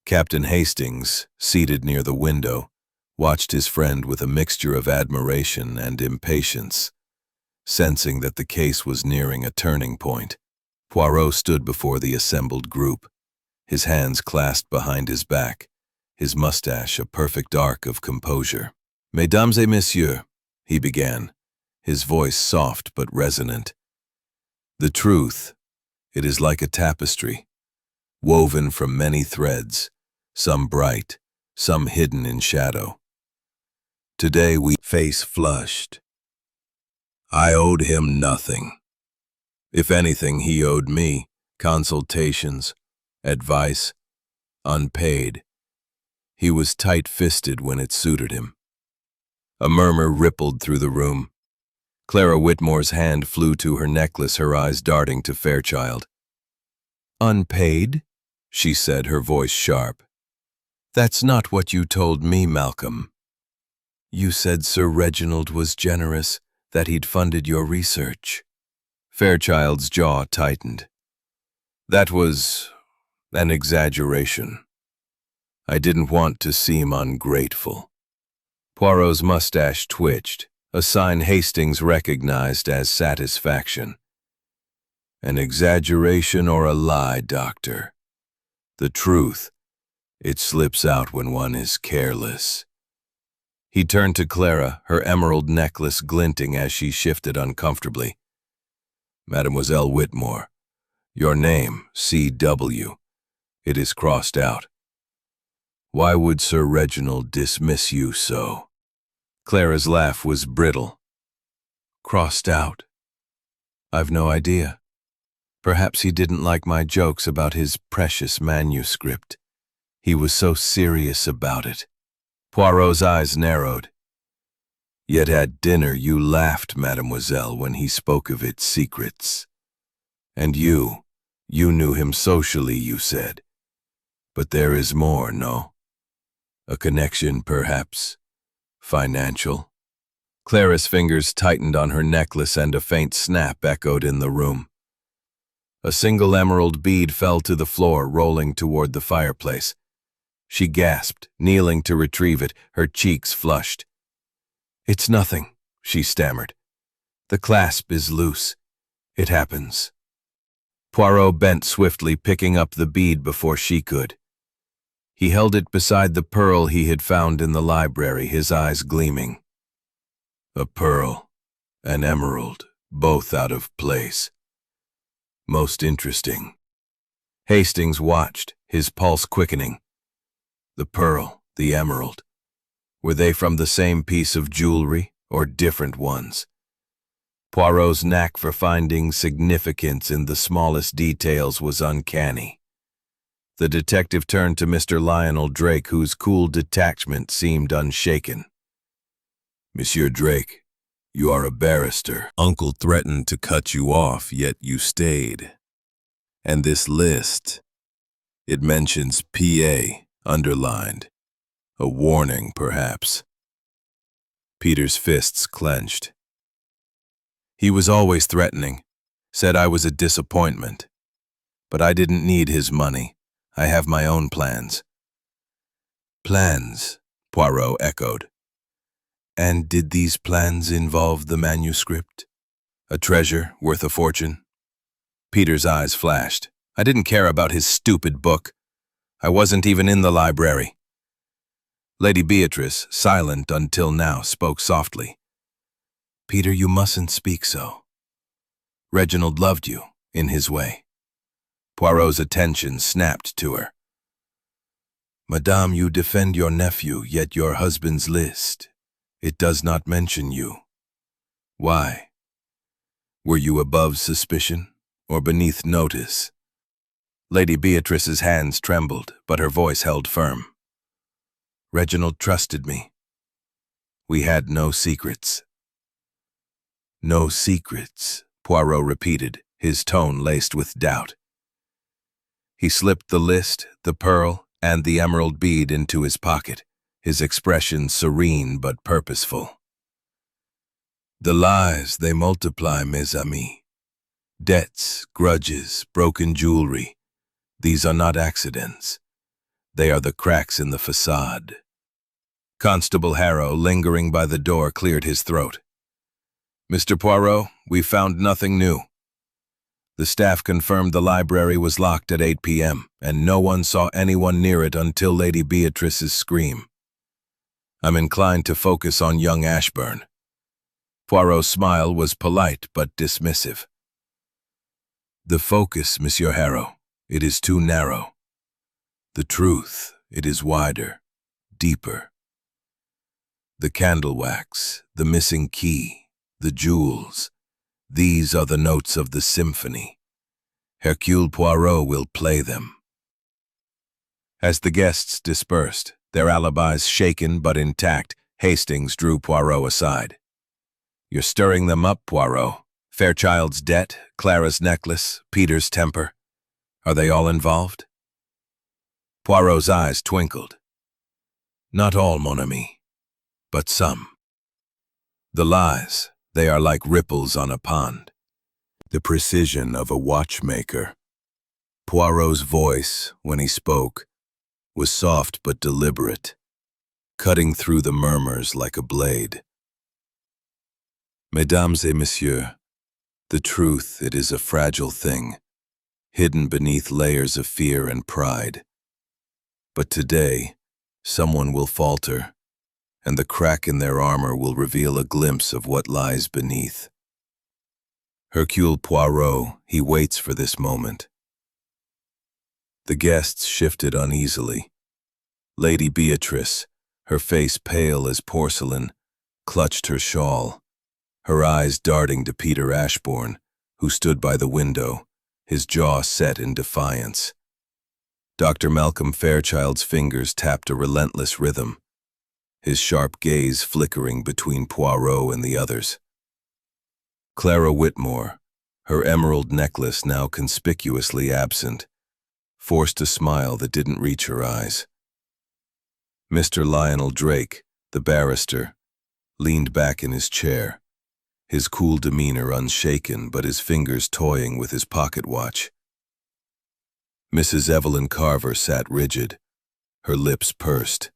Captain Hastings, seated near the window, watched his friend with a mixture of admiration and impatience, sensing that the case was nearing a turning point. Poirot stood before the assembled group, his hands clasped behind his back, his mustache a perfect arc of composure. "Mesdames et messieurs," he began, his voice soft but resonant. "The truth, it is like a tapestry, woven from many threads, some bright, some hidden in shadow. Today we face flushed. I owed him nothing. If anything, he owed me consultations, advice, unpaid. He was tight-fisted when it suited him." A murmur rippled through the room. Clara Whitmore's hand flew to her necklace, her eyes darting to Fairchild. "Unpaid?" she said, her voice sharp. "That's not what you told me, Malcolm. You said Sir Reginald was generous, that he'd funded your research." Fairchild's jaw tightened. "That was an exaggeration. I didn't want to seem ungrateful." Poirot's mustache twitched, a sign Hastings recognized as satisfaction. "An exaggeration or a lie, Doctor? The truth, it slips out when one is careless." He turned to Clara, her emerald necklace glinting as she shifted uncomfortably. "Mademoiselle Whitmore, your name, C.W., it is crossed out. Why would Sir Reginald dismiss you so?" Clara's laugh was brittle. "Crossed out? I've no idea. Perhaps he didn't like my jokes about his precious manuscript. He was so serious about it." Poirot's eyes narrowed. "Yet at dinner you laughed, mademoiselle, when he spoke of its secrets. And you knew him socially, you said. But there is more, no? A connection, perhaps? Financial?" Clara's fingers tightened on her necklace and a faint snap echoed in the room. A single emerald bead fell to the floor, rolling toward the fireplace. She gasped, kneeling to retrieve it, her cheeks flushed. "It's nothing," she stammered. "The clasp is loose. It happens." Poirot bent swiftly, picking up the bead before she could. He held it beside the pearl he had found in the library, his eyes gleaming. A pearl, an emerald, both out of place. Most interesting. Hastings watched, his pulse quickening. The pearl, the emerald. Were they from the same piece of jewelry, or different ones? Poirot's knack for finding significance in the smallest details was uncanny. The detective turned to Mr. Lionel Drake, whose cool detachment seemed unshaken. "Monsieur Drake, you are a barrister. Uncle threatened to cut you off, yet you stayed. And this list, it mentions P.A. underlined. A warning, perhaps." Peter's fists clenched. He was always threatening, said I was a disappointment. But I didn't need his money. I have my own plans. Plans, Poirot echoed. And did these plans involve the manuscript? A treasure worth a fortune? Peter's eyes flashed. I didn't care about his stupid book. I wasn't even in the library. Lady Beatrice, silent until now, spoke softly. Peter, you mustn't speak so. Reginald loved you, in his way. Poirot's attention snapped to her. Madame, you defend your nephew, yet your husband's list. It does not mention you. Why? Were you above suspicion, or beneath notice? Lady Beatrice's hands trembled, but her voice held firm. Reginald trusted me. We had no secrets. No secrets, Poirot repeated, his tone laced with doubt. He slipped the list, the pearl, and the emerald bead into his pocket, his expression serene but purposeful. The lies, they multiply, mes amis. Debts, grudges, broken jewelry. These are not accidents. They are the cracks in the facade. Constable Harrow, lingering by the door, cleared his throat. Mr. Poirot, we found nothing new. The staff confirmed the library was locked at 8 p.m., and no one saw anyone near it until Lady Beatrice's scream. I'm inclined to focus on young Ashburn. Poirot's smile was polite but dismissive. The focus, Monsieur Harrow, it is too narrow. The truth, it is wider, deeper. The candle wax, the missing key, the jewels, these are the notes of the symphony. Hercule Poirot will play them. As the guests dispersed, their alibis shaken but intact, Hastings drew Poirot aside. You're stirring them up, Poirot. Fairchild's debt, Clara's necklace, Peter's temper. Are they all involved? Poirot's eyes twinkled. Not all, mon ami, but some. The lies, they are like ripples on a pond. The precision of a watchmaker. Poirot's voice, when he spoke, was soft but deliberate, cutting through the murmurs like a blade. Mesdames et messieurs, the truth, it is a fragile thing, hidden beneath layers of fear and pride. But today, someone will falter, and the crack in their armor will reveal a glimpse of what lies beneath. Hercule Poirot, he waits for this moment. The guests shifted uneasily. Lady Beatrice, her face pale as porcelain, clutched her shawl, her eyes darting to Peter Ashbourne, who stood by the window, his jaw set in defiance. Dr. Malcolm Fairchild's fingers tapped a relentless rhythm, his sharp gaze flickering between Poirot and the others. Clara Whitmore, her emerald necklace now conspicuously absent, forced a smile that didn't reach her eyes. Mr. Lionel Drake, the barrister, leaned back in his chair, his cool demeanor unshaken but his fingers toying with his pocket watch. Mrs. Evelyn Carver sat rigid, her lips pursed,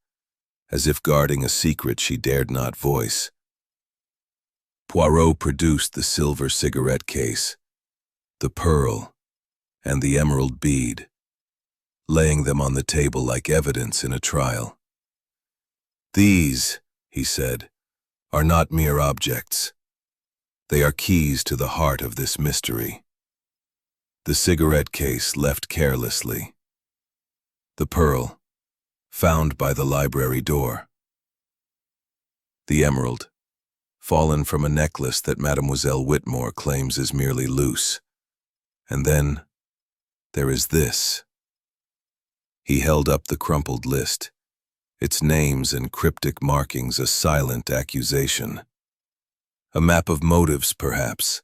as if guarding a secret she dared not voice. Poirot produced the silver cigarette case, the pearl, and the emerald bead, laying them on the table like evidence in a trial. These, he said, are not mere objects. They are keys to the heart of this mystery. The cigarette case left carelessly. The pearl, found by the library door. The emerald, fallen from a necklace that Mademoiselle Whitmore claims is merely loose. And then, there is this. He held up the crumpled list, its names and cryptic markings a silent accusation. A map of motives, perhaps,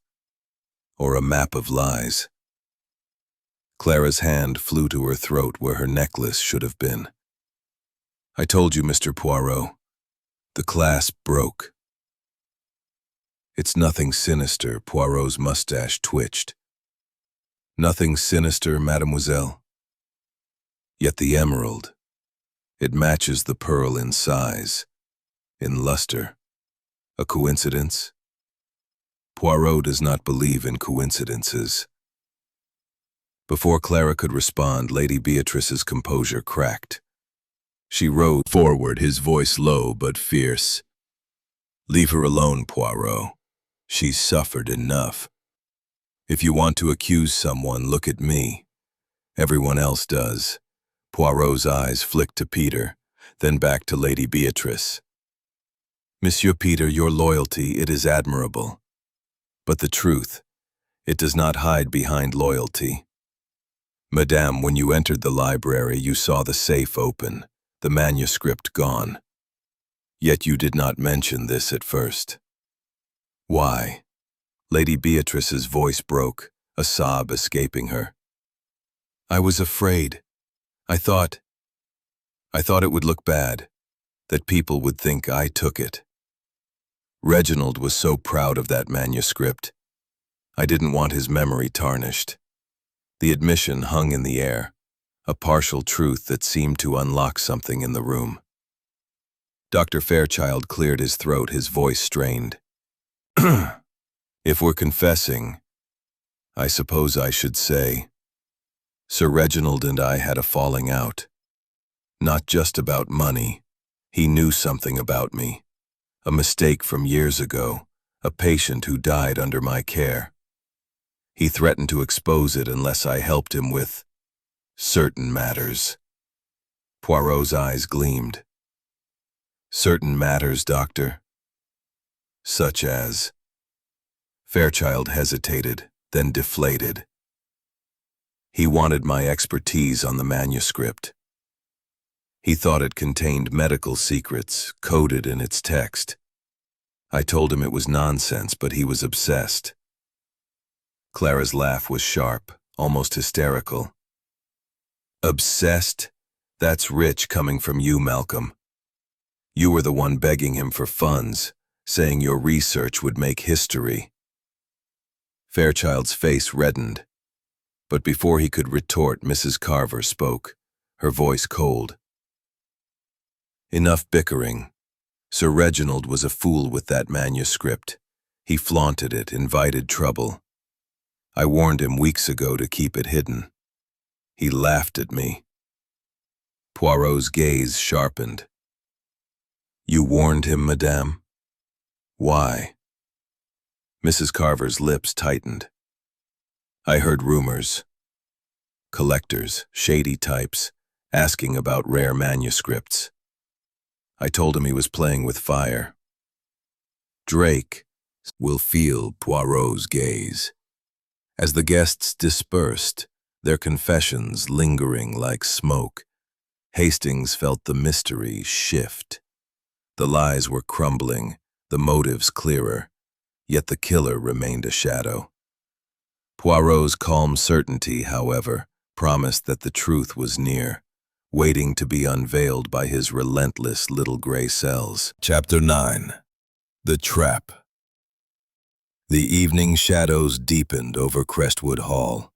or a map of lies. Clara's hand flew to her throat where her necklace should have been. I told you, Mr. Poirot, the clasp broke. It's nothing sinister, Poirot's mustache twitched. Nothing sinister, mademoiselle? Yet the emerald, it matches the pearl in size, in luster. A coincidence? Poirot does not believe in coincidences. Before Clara could respond, Lady Beatrice's composure cracked. She rode forward, his voice low but fierce. Leave her alone, Poirot. She's suffered enough. If you want to accuse someone, look at me. Everyone else does. Poirot's eyes flicked to Peter, then back to Lady Beatrice. Monsieur Peter, your loyalty, it is admirable. But the truth, it does not hide behind loyalty. Madame, when you entered the library, you saw the safe open, the manuscript gone. Yet you did not mention this at first. Why? Lady Beatrice's voice broke, a sob escaping her. I was afraid. I thought it would look bad, that people would think I took it. Reginald was so proud of that manuscript. I didn't want his memory tarnished. The admission hung in the air, a partial truth that seemed to unlock something in the room. Dr. Fairchild cleared his throat, his voice strained. If we're confessing, I suppose I should say, Sir Reginald and I had a falling out. Not just about money. He knew something about me. A mistake from years ago, a patient who died under my care. He threatened to expose it unless I helped him with certain matters. Poirot's eyes gleamed. Certain matters, Doctor? Such as? Fairchild hesitated, then deflated. He wanted my expertise on the manuscript. He thought it contained medical secrets, coded in its text. I told him it was nonsense, but he was obsessed. Clara's laugh was sharp, almost hysterical. Obsessed? That's rich coming from you, Malcolm. You were the one begging him for funds, saying your research would make history. Fairchild's face reddened. But before he could retort, Mrs. Carver spoke, her voice cold. Enough bickering. Sir Reginald was a fool with that manuscript. He flaunted it, invited trouble. I warned him weeks ago to keep it hidden. He laughed at me. Poirot's gaze sharpened. You warned him, Madame? Why? Mrs. Carver's lips tightened. I heard rumors. Collectors, shady types, asking about rare manuscripts. I told him he was playing with fire. Drake will feel Poirot's gaze. As the guests dispersed, their confessions lingering like smoke, Hastings felt the mystery shift. The lies were crumbling, the motives clearer, yet the killer remained a shadow. Poirot's calm certainty, however, promised that the truth was near, waiting to be unveiled by his relentless little gray cells. Chapter 9. The Trap. The evening shadows deepened over Crestwood Hall,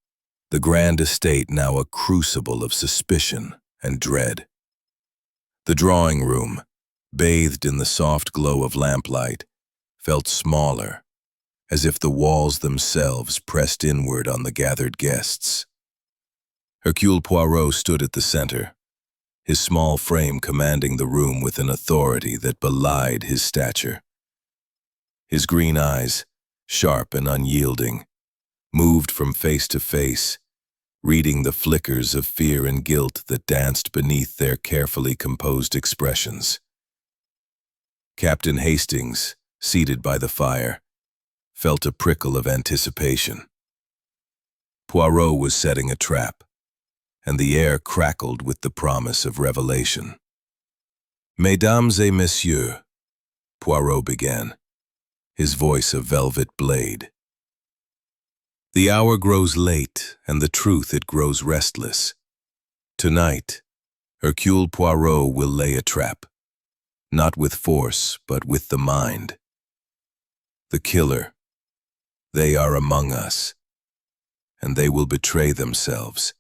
the grand estate now a crucible of suspicion and dread. The drawing room, bathed in the soft glow of lamplight, felt smaller, as if the walls themselves pressed inward on the gathered guests. Hercule Poirot stood at the center, his small frame commanding the room with an authority that belied his stature. His green eyes, sharp and unyielding, moved from face to face, reading the flickers of fear and guilt that danced beneath their carefully composed expressions. Captain Hastings, seated by the fire, felt a prickle of anticipation. Poirot was setting a trap, and the air crackled with the promise of revelation. Mesdames et messieurs, Poirot began, his voice a velvet blade. The hour grows late, and the truth it grows restless. Tonight, Hercule Poirot will lay a trap, not with force, but with the mind. The killer. They are among us, and they will betray themselves.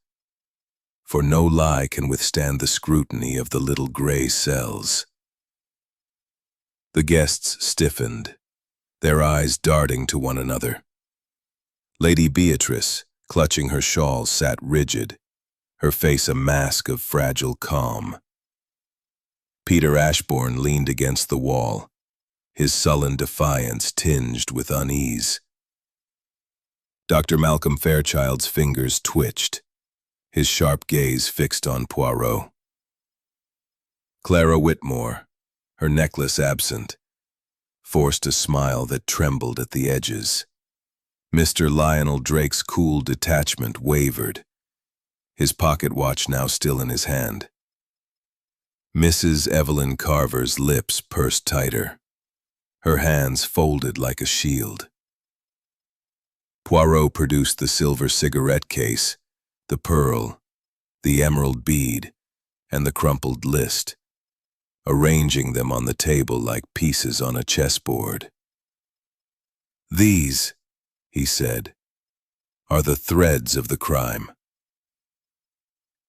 For no lie can withstand the scrutiny of the little gray cells. The guests stiffened, their eyes darting to one another. Lady Beatrice, clutching her shawl, sat rigid, her face a mask of fragile calm. Peter Ashbourne leaned against the wall, his sullen defiance tinged with unease. Dr. Malcolm Fairchild's fingers twitched, his sharp gaze fixed on Poirot. Clara Whitmore, her necklace absent, forced a smile that trembled at the edges. Mr. Lionel Drake's cool detachment wavered, his pocket watch now still in his hand. Mrs. Evelyn Carver's lips pursed tighter, her hands folded like a shield. Poirot produced the silver cigarette case, the pearl, the emerald bead, and the crumpled list, arranging them on the table like pieces on a chessboard. "These," he said, "are the threads of the crime."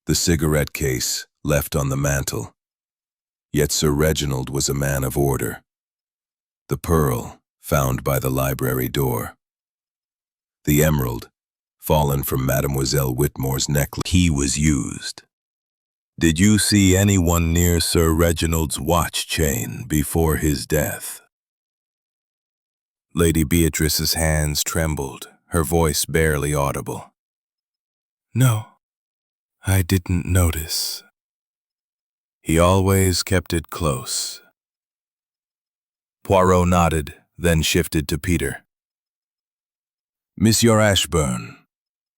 The cigarette case left on the mantel, yet Sir Reginald was a man of order. The pearl, found by the library door. The emerald, fallen from Mademoiselle Whitmore's necklace. He was used. "Did you see anyone near Sir Reginald's watch chain before his death?" Lady Beatrice's hands trembled, her voice barely audible. "No, I didn't notice." "He always kept it close." Poirot nodded, then shifted to Peter. "Monsieur Ashbourne,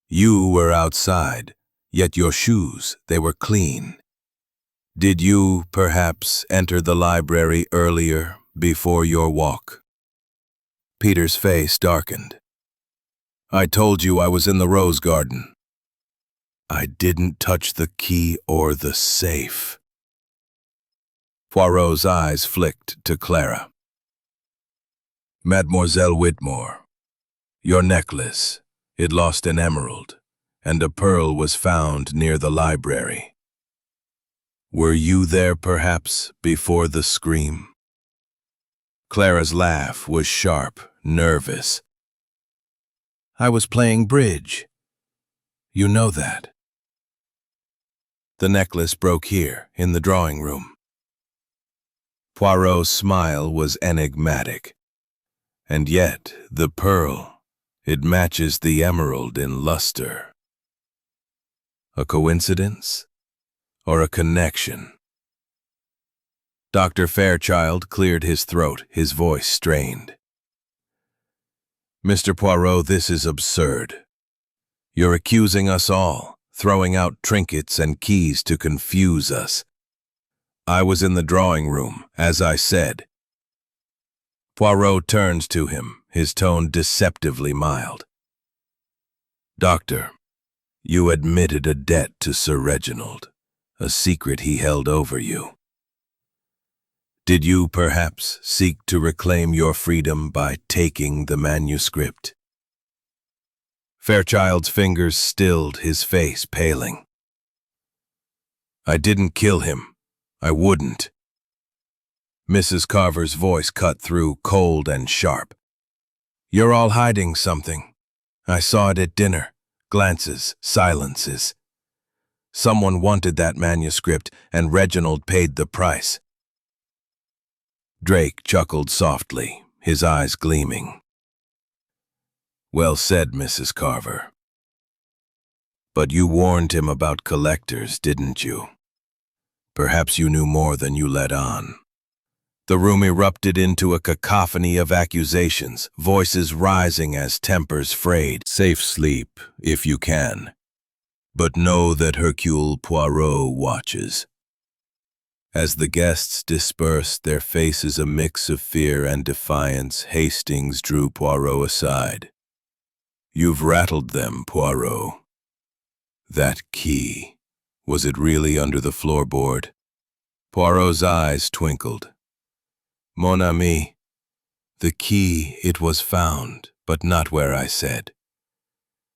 you were outside, yet your shoes, they were clean. Did you, perhaps, enter the library earlier, before your walk?" Peter's face darkened. "I told you I was in the rose garden." "I didn't touch the key or the safe." Poirot's eyes flicked to Clara. "Mademoiselle Whitmore, your necklace, it lost an emerald, and a pearl was found near the library. Were you there, perhaps, before the scream?" Clara's laugh was sharp, nervous. "I was playing bridge. You know that." "The necklace broke here, in the drawing room." Poirot's smile was enigmatic. "And yet, the pearl, it matches the emerald in luster. A coincidence? Or a connection?" Dr. Fairchild cleared his throat, his voice strained. "Mr. Poirot, this is absurd. You're accusing us all, throwing out trinkets and keys to confuse us. I was in the drawing room, as I said." Poirot turned to him, his tone deceptively mild. "Doctor, you admitted a debt to Sir Reginald, a secret he held over you. Did you, perhaps, seek to reclaim your freedom by taking the manuscript?" Fairchild's fingers stilled, his face paling. "I didn't kill him. I wouldn't." Mrs. Carver's voice cut through, cold and sharp. "You're all hiding something. I saw it at dinner. Glances, silences. Someone wanted that manuscript, and Reginald paid the price." Drake chuckled softly, his eyes gleaming. "Well said, Mrs. Carver. But you warned him about collectors, didn't you? Perhaps you knew more than you let on." The room erupted into a cacophony of accusations, voices rising as tempers frayed. "Safe sleep, if you can. But know that Hercule Poirot watches." As the guests dispersed, their faces a mix of fear and defiance, Hastings drew Poirot aside. "You've rattled them, Poirot. That key, was it really under the floorboard?" Poirot's eyes twinkled. "Mon ami, The key, it was found, but not where I said.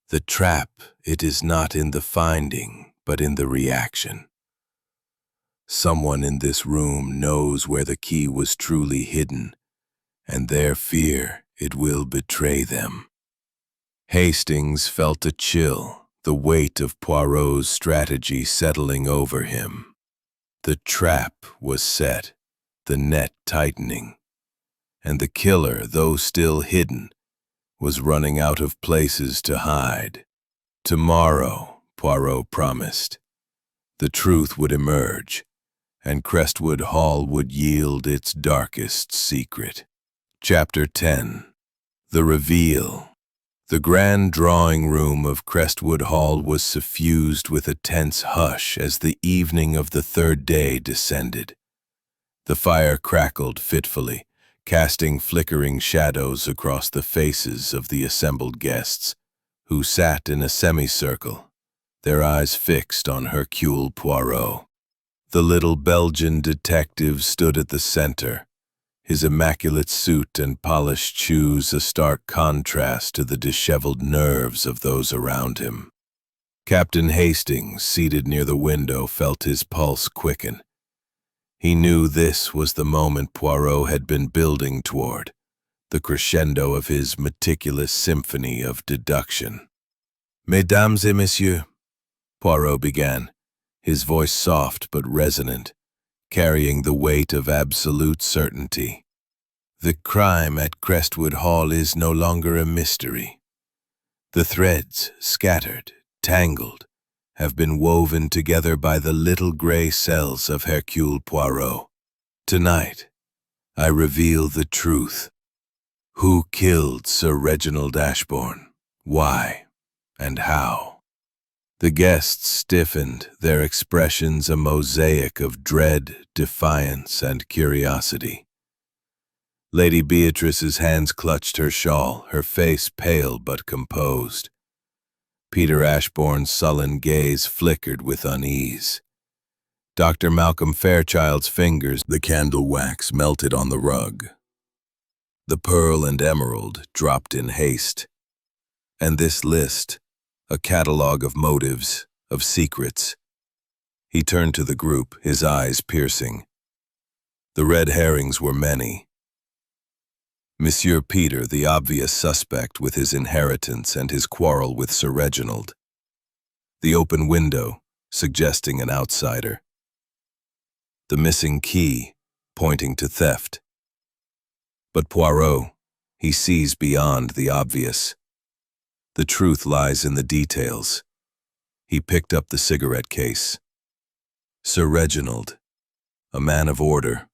The trap, it is not in the finding, but in the reaction. Someone in this room knows where the key was truly hidden, and their fear, it will betray them. Hastings felt a chill, the weight of Poirot's strategy settling over him. The trap was set, the net tightening, and the killer, though still hidden, was running out of places to hide. Tomorrow, Poirot promised, the truth would emerge, and Crestwood Hall would yield its darkest secret. Chapter 10. The Reveal. The grand drawing room of Crestwood Hall was suffused with a tense hush as the evening of the third day descended. The fire crackled fitfully, casting flickering shadows across the faces of the assembled guests, who sat in a semicircle, their eyes fixed on Hercule Poirot. The little Belgian detective stood at the center, his immaculate suit and polished shoes a stark contrast to the disheveled nerves of those around him. Captain Hastings, seated near the window, felt his pulse quicken. He knew this was the moment Poirot had been building toward, the crescendo of his meticulous symphony of deduction. "Mesdames et messieurs," Poirot began, his voice soft but resonant, carrying the weight of absolute certainty. "The crime at Crestwood Hall is no longer a mystery. The threads, scattered, tangled, have been woven together by the little gray cells of Hercule Poirot. Tonight, I reveal the truth. Who killed Sir Reginald Ashbourne? Why? And how?" The guests stiffened, their expressions a mosaic of dread, defiance, and curiosity. Lady Beatrice's hands clutched her shawl, her face pale but composed. Peter Ashbourne's sullen gaze flickered with unease. Dr. Malcolm Fairchild's fingers, the candle wax melted on the rug. The pearl and emerald dropped in haste. And this list, a catalogue of motives, of secrets. He turned to the group, his eyes piercing. The red herrings were many. Monsieur Peter, the obvious suspect with his inheritance and his quarrel with Sir Reginald. The open window, suggesting an outsider. The missing key, pointing to theft. But Poirot, he sees beyond the obvious. The truth lies in the details. He picked up the cigarette case. Sir Reginald, a man of order,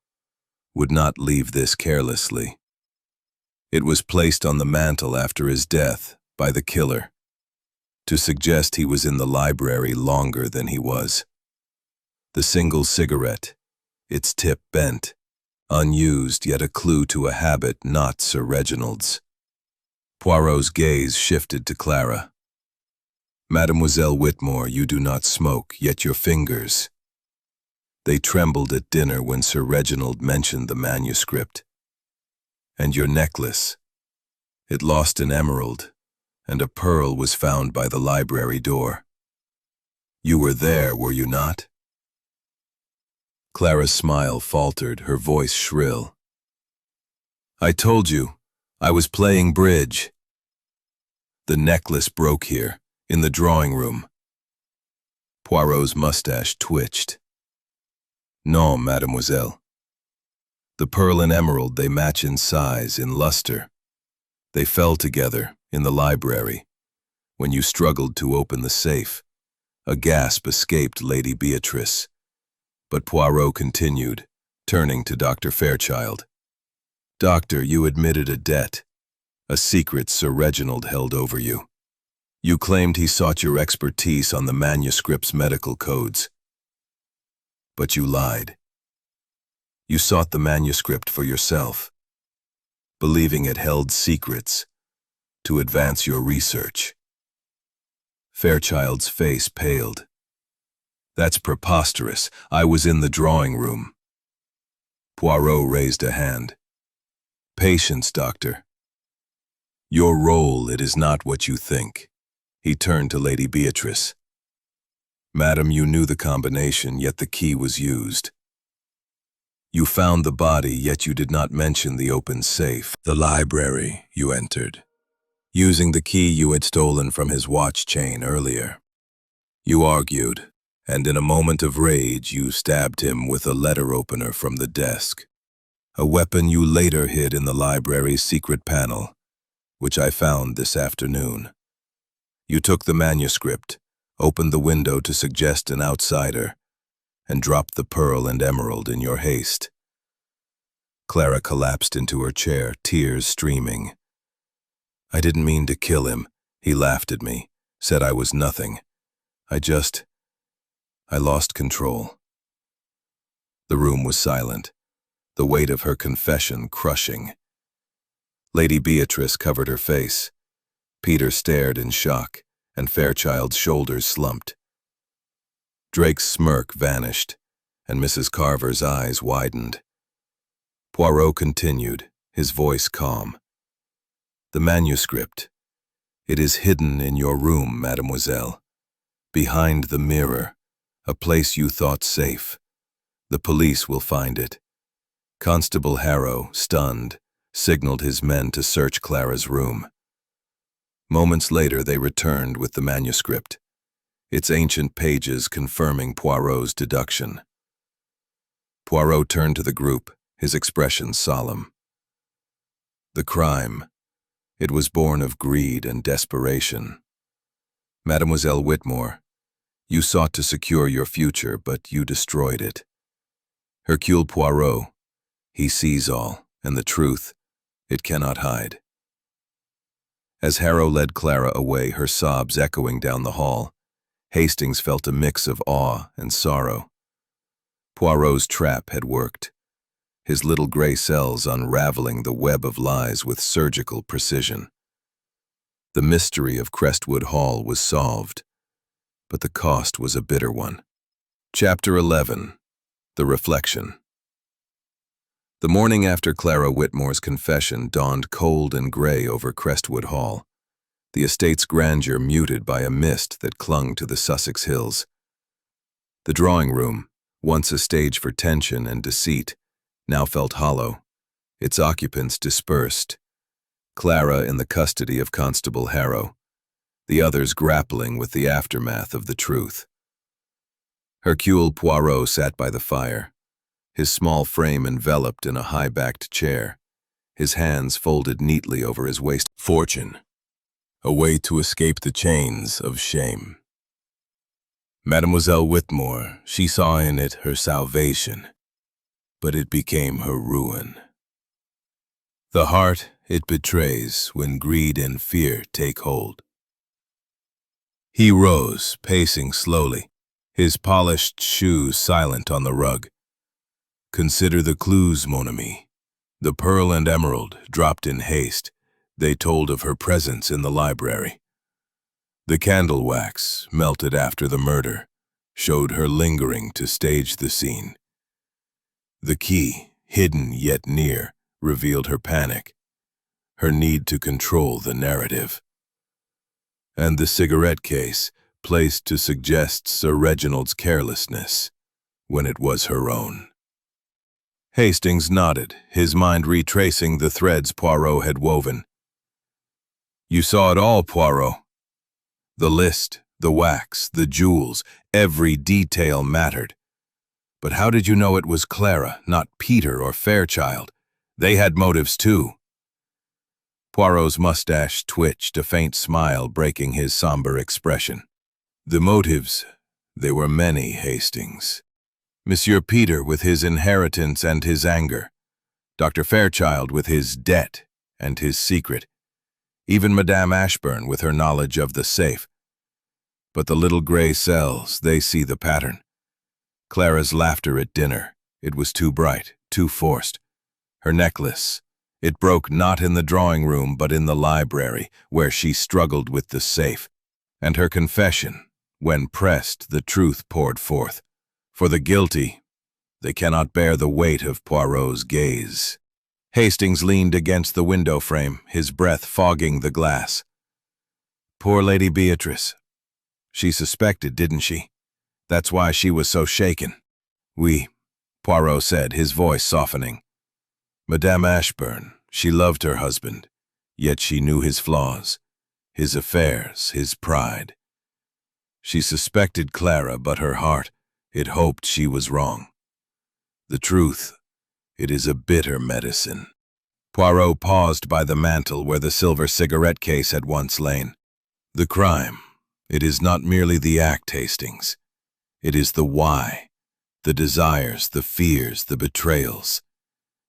would not leave this carelessly. It was placed on the mantel after his death by the killer, to suggest he was in the library longer than he was. The single cigarette, its tip bent, unused yet a clue to a habit not Sir Reginald's. Poirot's gaze shifted to Clara. "Mademoiselle Whitmore, you do not smoke, yet your fingers." They trembled at dinner when Sir Reginald mentioned the manuscript. "And your necklace. It lost an emerald, and a pearl was found by the library door. You were there, were you not?" Clara's smile faltered, her voice shrill. "I told you, I was playing bridge. The necklace broke here, in the drawing room." Poirot's mustache twitched. "No, mademoiselle. The pearl and emerald, they match in size, in luster. They fell together, in the library, when you struggled to open the safe. A gasp escaped Lady Beatrice. But Poirot continued, turning to Dr. Fairchild. "Doctor, you admitted a debt, a secret Sir Reginald held over you. You claimed he sought your expertise on the manuscript's medical codes. But you lied. You sought the manuscript for yourself, believing it held secrets to advance your research." Fairchild's face paled. "That's preposterous. I was in the drawing room." Poirot raised a hand. Patience, doctor. Your role, it is not what you think. He turned to Lady Beatrice. Madam, you knew the combination, yet the key was used. You found the body, yet you did not mention the open safe. The library you entered, using the key you had stolen from his watch chain earlier. You argued, and in a moment of rage you stabbed him with a letter opener from the desk, a weapon you later hid in the library's secret panel, which I found this afternoon. You took the manuscript, opened the window to suggest an outsider, and dropped the pearl and emerald in your haste. Clara collapsed into her chair, tears streaming. I didn't mean to kill him. He laughed at me, said I was nothing. I lost control. The room was silent, the weight of her confession crushing. Lady Beatrice covered her face. Peter stared in shock, and Fairchild's shoulders slumped. Drake's smirk vanished, and Mrs. Carver's eyes widened. Poirot continued, his voice calm. The manuscript. It is hidden in your room, mademoiselle. Behind the mirror, a place you thought safe. The police will find it. Constable Harrow, stunned, signaled his men to search Clara's room. Moments later they returned with the manuscript, its ancient pages confirming Poirot's deduction. Poirot turned to the group, his expression solemn. The crime. It was born of greed and desperation. Mademoiselle Whitmore, you sought to secure your future, but you destroyed it. Hercule Poirot, he sees all, and the truth, it cannot hide. As Harrow led Clara away, her sobs echoing down the hall, Hastings felt a mix of awe and sorrow. Poirot's trap had worked, his little gray cells unraveling the web of lies with surgical precision. The mystery of Crestwood Hall was solved, but the cost was a bitter one. Chapter 11. The Reflection. The morning after Clara Whitmore's confession dawned cold and gray over Crestwood Hall, the estate's grandeur muted by a mist that clung to the Sussex hills. The drawing room, once a stage for tension and deceit, now felt hollow, its occupants dispersed. Clara in the custody of Constable Harrow, the others grappling with the aftermath of the truth. Hercule Poirot sat by the fire, his small frame enveloped in a high-backed chair, his hands folded neatly over his waist. Fortune, a way to escape the chains of shame. Mademoiselle Whitmore, she saw in it her salvation, but it became her ruin. The heart it betrays when greed and fear take hold. He rose, pacing slowly, his polished shoes silent on the rug. Consider the clues, mon ami. The pearl and emerald, dropped in haste, they told of her presence in the library. The candle wax, melted after the murder, showed her lingering to stage the scene. The key, hidden yet near, revealed her panic, her need to control the narrative. And the cigarette case, placed to suggest Sir Reginald's carelessness, when it was her own. Hastings nodded, his mind retracing the threads Poirot had woven. You saw it all, Poirot. The list, the wax, the jewels, every detail mattered. But how did you know it was Clara, not Peter or Fairchild? They had motives too. Poirot's mustache twitched, a faint smile breaking his somber expression. The motives, they were many, Hastings. Monsieur Peter with his inheritance and his anger, Dr. Fairchild with his debt and his secret, even Madame Ashburn with her knowledge of the safe. But the little gray cells, they see the pattern. Clara's laughter at dinner, it was too bright, too forced. Her necklace, it broke not in the drawing room but in the library, where she struggled with the safe. And her confession, when pressed, the truth poured forth. For the guilty, they cannot bear the weight of Poirot's gaze. Hastings leaned against the window frame, his breath fogging the glass. Poor Lady Beatrice. She suspected, didn't she? That's why she was so shaken. Oui, Poirot said, his voice softening. Madame Ashburn, she loved her husband, yet she knew his flaws, his affairs, his pride. She suspected Clara, but her heart, it hoped she was wrong. The truth, it is a bitter medicine. Poirot paused by the mantel where the silver cigarette case had once lain. The crime, it is not merely the act, Hastings. It is the why, the desires, the fears, the betrayals.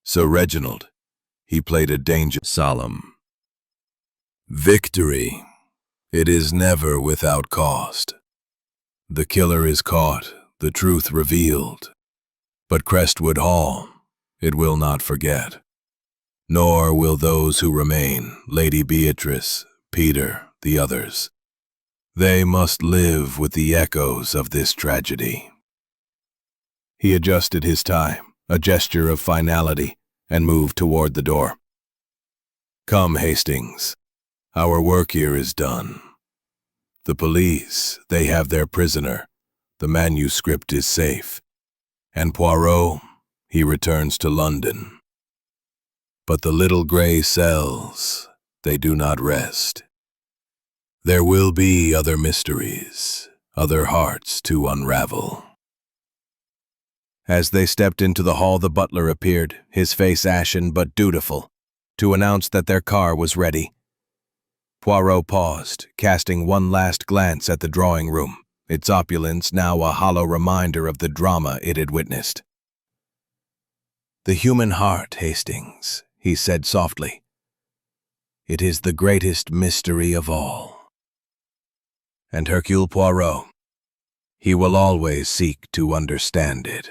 So Reginald, he played a dangerous, solemn. Victory, it is never without cost. The killer is caught, the truth revealed. But Crestwood Hall, it will not forget. Nor will those who remain, Lady Beatrice, Peter, the others. They must live with the echoes of this tragedy. He adjusted his tie, a gesture of finality, and moved toward the door. Come, Hastings. Our work here is done. The police, they have their prisoner. The manuscript is safe. And Poirot, he returns to London. But the little gray cells, they do not rest. There will be other mysteries, other hearts to unravel. As they stepped into the hall, the butler appeared, his face ashen but dutiful, to announce that their car was ready. Poirot paused, casting one last glance at the drawing room, its opulence now a hollow reminder of the drama it had witnessed. The human heart, Hastings, he said softly. It is the greatest mystery of all. And Hercule Poirot, he will always seek to understand it.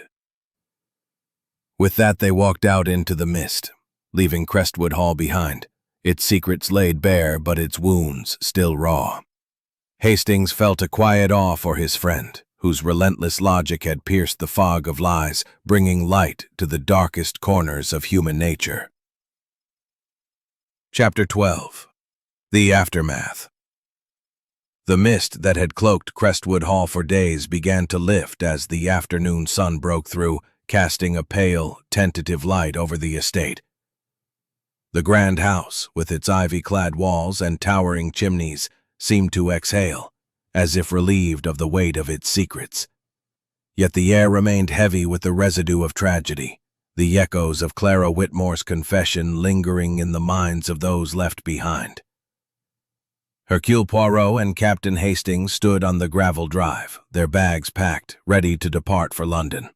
With that, they walked out into the mist, leaving Crestwood Hall behind, its secrets laid bare but its wounds still raw. Hastings felt a quiet awe for his friend, whose relentless logic had pierced the fog of lies, bringing light to the darkest corners of human nature. Chapter 12. The Aftermath. The mist that had cloaked Crestwood Hall for days began to lift as the afternoon sun broke through, casting a pale, tentative light over the estate. The grand house, with its ivy-clad walls and towering chimneys, seemed to exhale, as if relieved of the weight of its secrets. Yet the air remained heavy with the residue of tragedy, the echoes of Clara Whitmore's confession lingering in the minds of those left behind. Hercule Poirot and Captain Hastings stood on the gravel drive, their bags packed, ready to depart for London.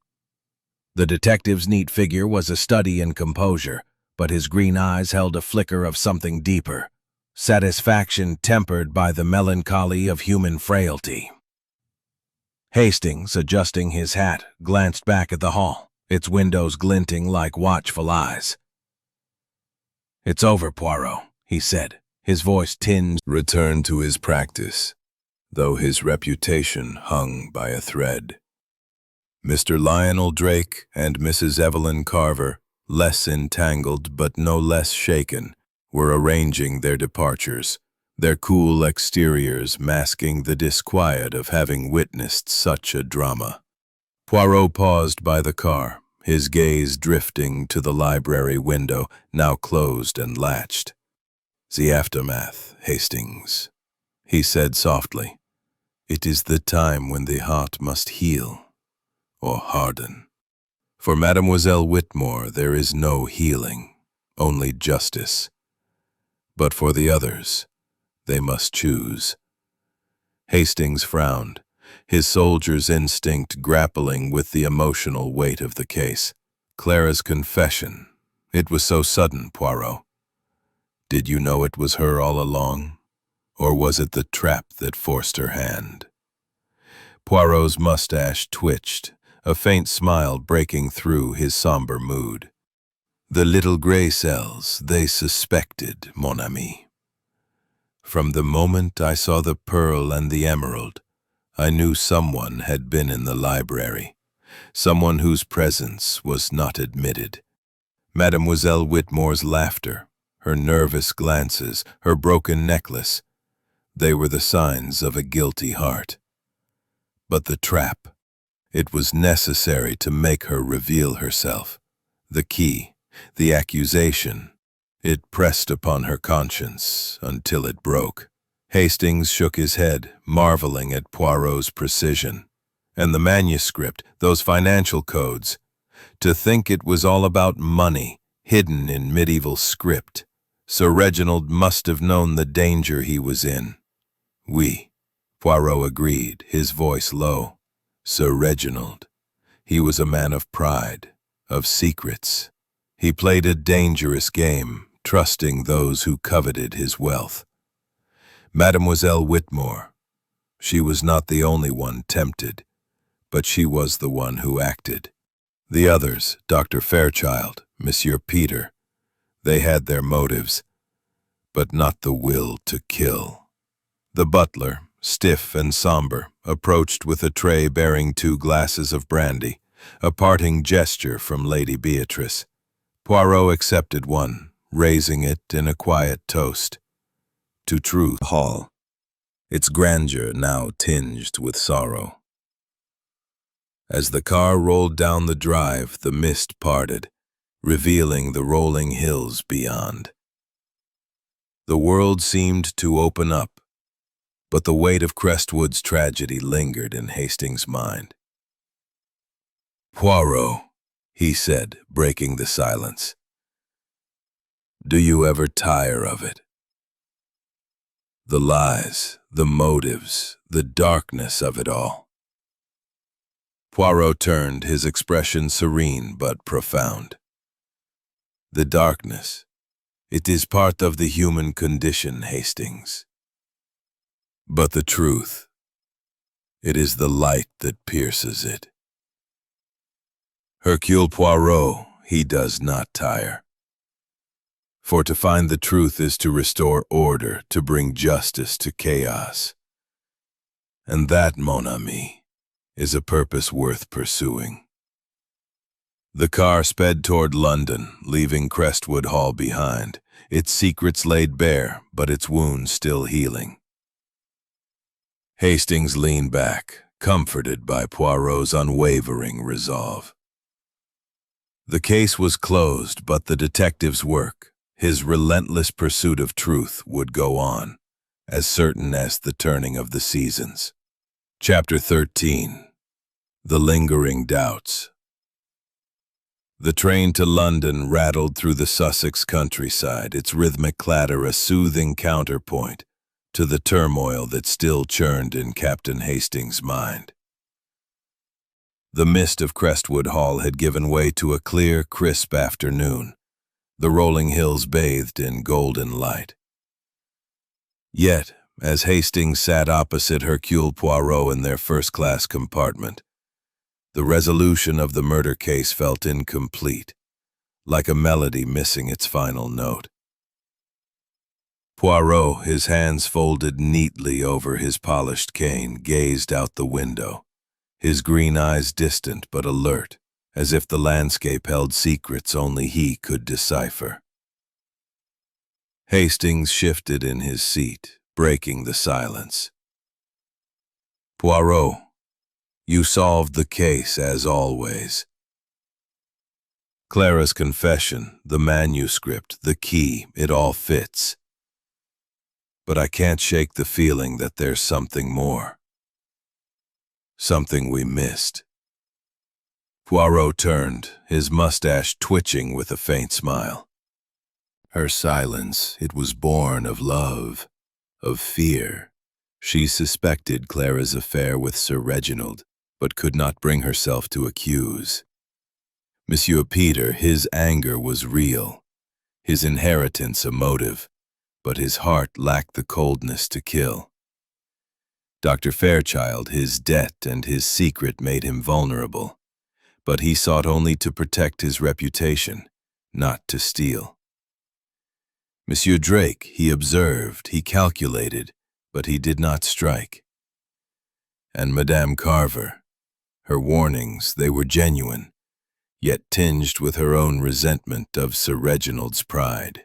The detective's neat figure was a study in composure, but his green eyes held a flicker of something deeper, satisfaction tempered by the melancholy of human frailty. Hastings, adjusting his hat, glanced back at the hall, its windows glinting like watchful eyes. "It's over, Poirot," he said, his voice tinged. Returned to his practice, though his reputation hung by a thread. Mr. Lionel Drake and Mrs. Evelyn Carver, less entangled but no less shaken, were arranging their departures, their cool exteriors masking the disquiet of having witnessed such a drama. Poirot paused by the car, his gaze drifting to the library window, now closed and latched. "The aftermath, Hastings," he said softly. "It is the time when the heart must heal, or harden. For Mademoiselle Whitmore there is no healing, only justice. But for the others, they must choose." Hastings frowned, his soldier's instinct grappling with the emotional weight of the case. Clara's confession, it was so sudden, Poirot. Did you know it was her all along? Or was it the trap that forced her hand? Poirot's mustache twitched, a faint smile breaking through his somber mood. "The little gray cells, they suspected, mon ami. From the moment I saw the pearl and the emerald, I knew someone had been in the library, someone whose presence was not admitted. Mademoiselle Whitmore's laughter, her nervous glances, her broken necklace, they were the signs of a guilty heart. But the trap, it was necessary to make her reveal herself. The key, the accusation, it pressed upon her conscience until it broke. Hastings shook his head, marveling at Poirot's precision. And the manuscript, those financial codes. To think it was all about money, hidden in medieval script. Sir Reginald must have known the danger he was in. Oui, Poirot agreed, his voice low. Sir Reginald. He was a man of pride, of secrets. He played a dangerous game, trusting those who coveted his wealth. Mademoiselle Whitmore. She was not the only one tempted, but she was the one who acted. The others, Dr. Fairchild, Monsieur Peter, they had their motives, but not the will to kill. The butler, stiff and somber, approached with a tray bearing 2 glasses of brandy, a parting gesture from Lady Beatrice. Poirot accepted one, raising it in a quiet toast. To Truth Hall, its grandeur now tinged with sorrow. As the car rolled down the drive, the mist parted, revealing the rolling hills beyond. The world seemed to open up, but the weight of Crestwood's tragedy lingered in Hastings' mind. "Poirot," he said, breaking the silence, "do you ever tire of it? The lies, the motives, the darkness of it all." Poirot turned, his expression serene but profound. "The darkness, it is part of the human condition, Hastings. But the truth, it is the light that pierces it. Hercule Poirot, he does not tire. For to find the truth is to restore order, to bring justice to chaos. And that, mon ami, is a purpose worth pursuing." The car sped toward London, leaving Crestwood Hall behind, its secrets laid bare, but its wounds still healing. Hastings leaned back, comforted by Poirot's unwavering resolve. The case was closed, but the detective's work, his relentless pursuit of truth, would go on, as certain as the turning of the seasons. Chapter 13. The Lingering Doubts. The train to London rattled through the Sussex countryside, its rhythmic clatter a soothing counterpoint to the turmoil that still churned in Captain Hastings' mind. The mist of Crestwood Hall had given way to a clear, crisp afternoon, the rolling hills bathed in golden light. Yet, as Hastings sat opposite Hercule Poirot in their first-class compartment, the resolution of the murder case felt incomplete, like a melody missing its final note. Poirot, his hands folded neatly over his polished cane, gazed out the window, his green eyes distant but alert, as if the landscape held secrets only he could decipher. Hastings shifted in his seat, breaking the silence. "Poirot, you solved the case as always. Clara's confession, the manuscript, the key, it all fits. But I can't shake the feeling that there's something more. Something we missed." Poirot turned, his mustache twitching with a faint smile. Her silence, it was born of love, of fear. She suspected Clara's affair with Sir Reginald, but could not bring herself to accuse. Monsieur Peter, his anger was real, his inheritance a motive, but his heart lacked the coldness to kill. Dr. Fairchild, his debt and his secret made him vulnerable, but he sought only to protect his reputation, not to steal. Monsieur Drake, he observed, he calculated, but he did not strike. And Madame Carver, her warnings, they were genuine, yet tinged with her own resentment of Sir Reginald's pride.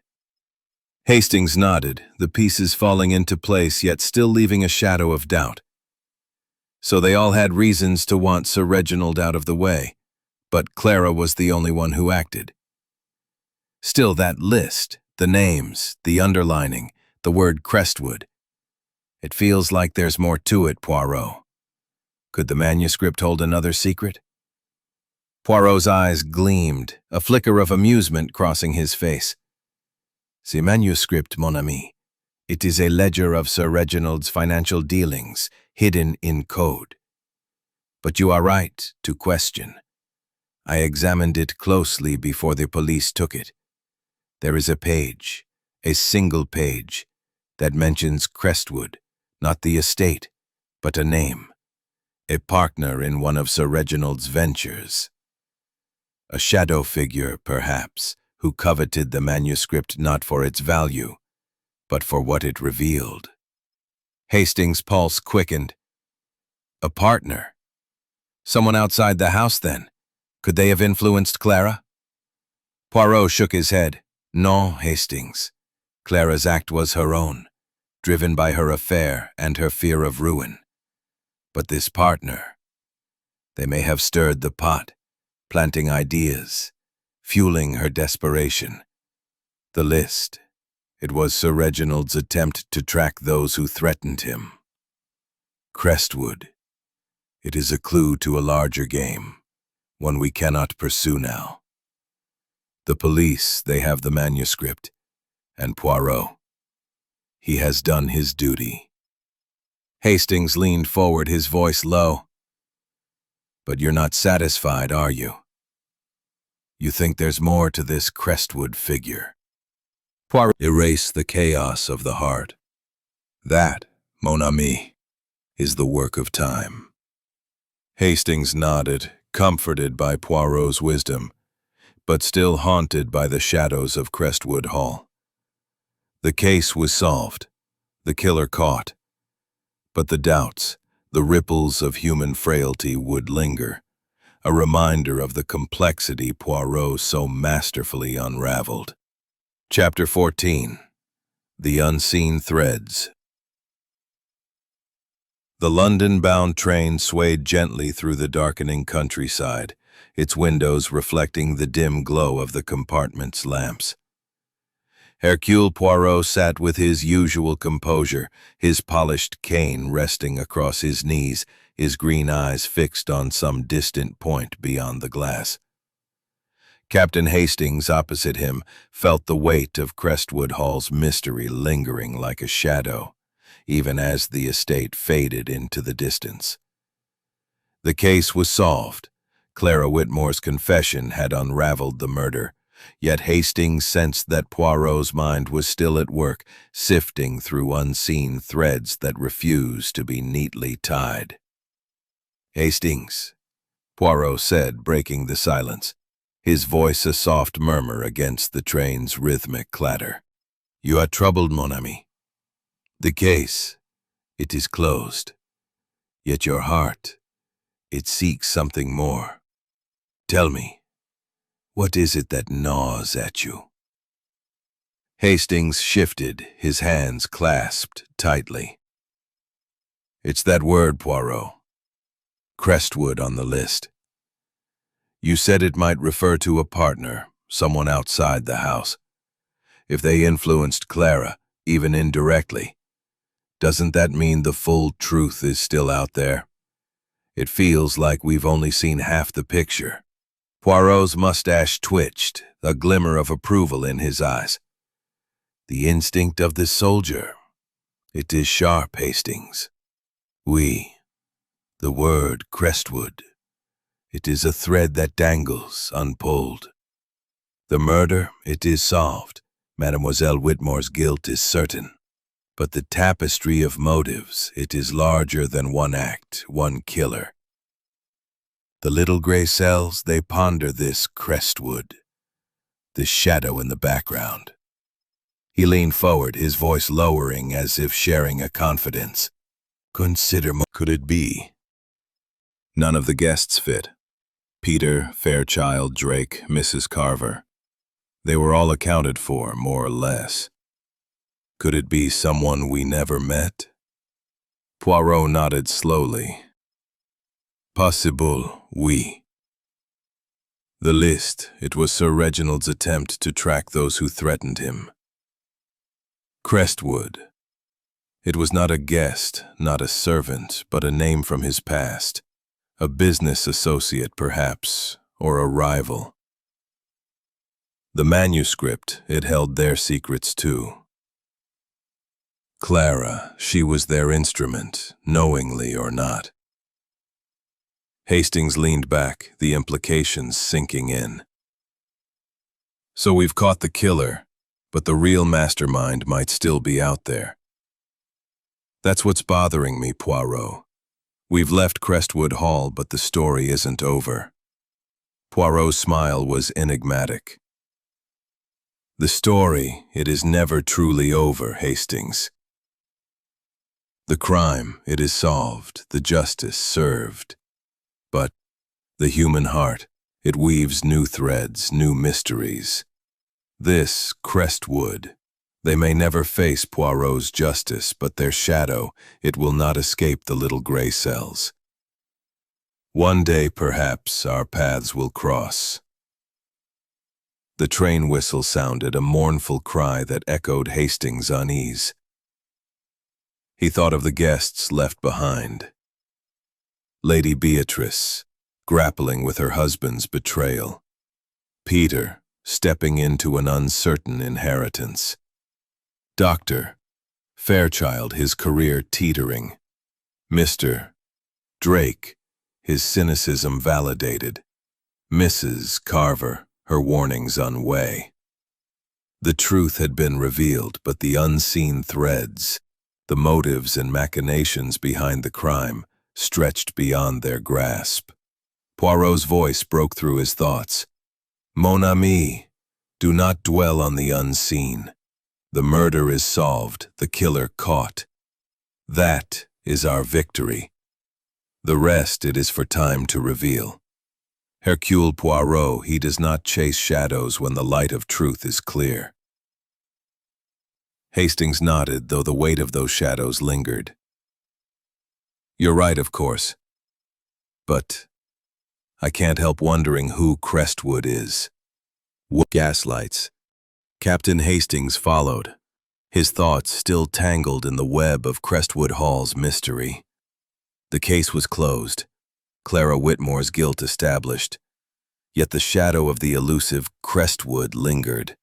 Hastings nodded, the pieces falling into place yet still leaving a shadow of doubt. So they all had reasons to want Sir Reginald out of the way, but Clara was the only one who acted. Still, that list, the names, the underlining, the word Crestwood. It feels like there's more to it, Poirot. Could the manuscript hold another secret? Poirot's eyes gleamed, a flicker of amusement crossing his face. The manuscript, mon ami. It is a ledger of Sir Reginald's financial dealings, hidden in code. But you are right to question. I examined it closely before the police took it. There is a page, a single page, that mentions Crestwood, not the estate, but a name, a partner in one of Sir Reginald's ventures. A shadow figure, perhaps, who coveted the manuscript not for its value, but for what it revealed. Hastings' pulse quickened. A partner? Someone outside the house, then? Could they have influenced Clara? Poirot shook his head. No, Hastings. Clara's act was her own, driven by her affair and her fear of ruin. But this partner, they may have stirred the pot, planting ideas, fueling her desperation. The list, it was Sir Reginald's attempt to track those who threatened him. Crestwood, it is a clue to a larger game, one we cannot pursue now. The police, they have the manuscript, and Poirot. He has done his duty. Hastings leaned forward, his voice low. But you're not satisfied, are you? You think there's more to this Crestwood figure. Poirot erased the chaos of the heart. That, mon ami, is the work of time. Hastings nodded, comforted by Poirot's wisdom, but still haunted by the shadows of Crestwood Hall. The case was solved, the killer caught, but the doubts, the ripples of human frailty would linger, a reminder of the complexity Poirot so masterfully unraveled. Chapter 14. The Unseen Threads. The London-bound train swayed gently through the darkening countryside, its windows reflecting the dim glow of the compartment's lamps. Hercule Poirot sat with his usual composure, his polished cane resting across his knees, his green eyes fixed on some distant point beyond the glass. Captain Hastings, opposite him, felt the weight of Crestwood Hall's mystery lingering like a shadow, even as the estate faded into the distance. The case was solved. Clara Whitmore's confession had unraveled the murder, yet Hastings sensed that Poirot's mind was still at work, sifting through unseen threads that refused to be neatly tied. "Hastings," Poirot said, breaking the silence, his voice a soft murmur against the train's rhythmic clatter. "You are troubled, mon ami. The case, it is closed. Yet your heart, it seeks something more. Tell me, what is it that gnaws at you?" Hastings shifted, his hands clasped tightly. "It's that word, Poirot. Crestwood on the list. You said it might refer to a partner, someone outside the house. If they influenced Clara, even indirectly, doesn't that mean the full truth is still out there? It feels like we've only seen half the picture." Poirot's mustache twitched, a glimmer of approval in his eyes. "The instinct of the soldier. It is sharp, Hastings. Oui, the word Crestwood. It is a thread that dangles, unpulled. The murder, it is solved. Mademoiselle Whitmore's guilt is certain. But the tapestry of motives, it is larger than one act, one killer. The little gray cells, they ponder this Crestwood, this shadow in the background." He leaned forward, his voice lowering as if sharing a confidence. "Consider, could it be? None of the guests fit. Peter, Fairchild, Drake, Mrs. Carver. They were all accounted for, more or less. Could it be someone we never met? Poirot nodded slowly. Possible, oui. The list, it was Sir Reginald's attempt to track those who threatened him. Crestwood. It was not a guest, not a servant, but a name from his past. A business associate, perhaps, or a rival. The manuscript, it held their secrets too. Clara, she was their instrument, knowingly or not. Hastings leaned back, the implications sinking in. So we've caught the killer, but the real mastermind might still be out there. That's what's bothering me, Poirot. We've left Crestwood Hall, but the story isn't over. Poirot's smile was enigmatic. The story, it is never truly over, Hastings. The crime, it is solved, the justice served. But the human heart, it weaves new threads, new mysteries. This Crestwood, they may never face Poirot's justice, but their shadow, it will not escape the little gray cells. One day, perhaps, our paths will cross. The train whistle sounded, a mournful cry that echoed Hastings' unease. He thought of the guests left behind. Lady Beatrice, grappling with her husband's betrayal. Peter, stepping into an uncertain inheritance. Dr. Fairchild, his career teetering. Mr. Drake, his cynicism validated. Mrs. Carver, her warnings unweigh. The truth had been revealed, but the unseen threads, the motives and machinations behind the crime, stretched beyond their grasp. Poirot's voice broke through his thoughts. Mon ami, do not dwell on the unseen. The murder is solved, the killer caught. That is our victory. The rest it is for time to reveal. Hercule Poirot, he does not chase shadows when the light of truth is clear. Hastings nodded, though the weight of those shadows lingered. You're right, of course. But I can't help wondering who Crestwood is. Gaslights. Captain Hastings followed, his thoughts still tangled in the web of Crestwood Hall's mystery. The case was closed, Clara Whitmore's guilt established, yet the shadow of the elusive Crestwood lingered,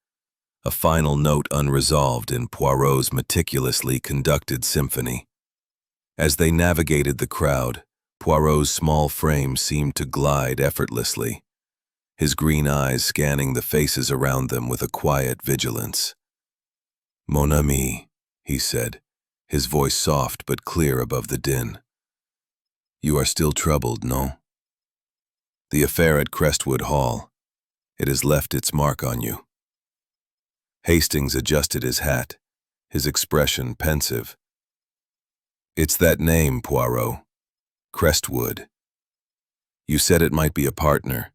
a final note unresolved in Poirot's meticulously conducted symphony. As they navigated the crowd, Poirot's small frame seemed to glide effortlessly, his green eyes scanning the faces around them with a quiet vigilance. Mon ami, he said, his voice soft but clear above the din. You are still troubled, no? The affair at Crestwood Hall, it has left its mark on you. Hastings adjusted his hat, his expression pensive. It's that name, Poirot. Crestwood. You said it might be a partner,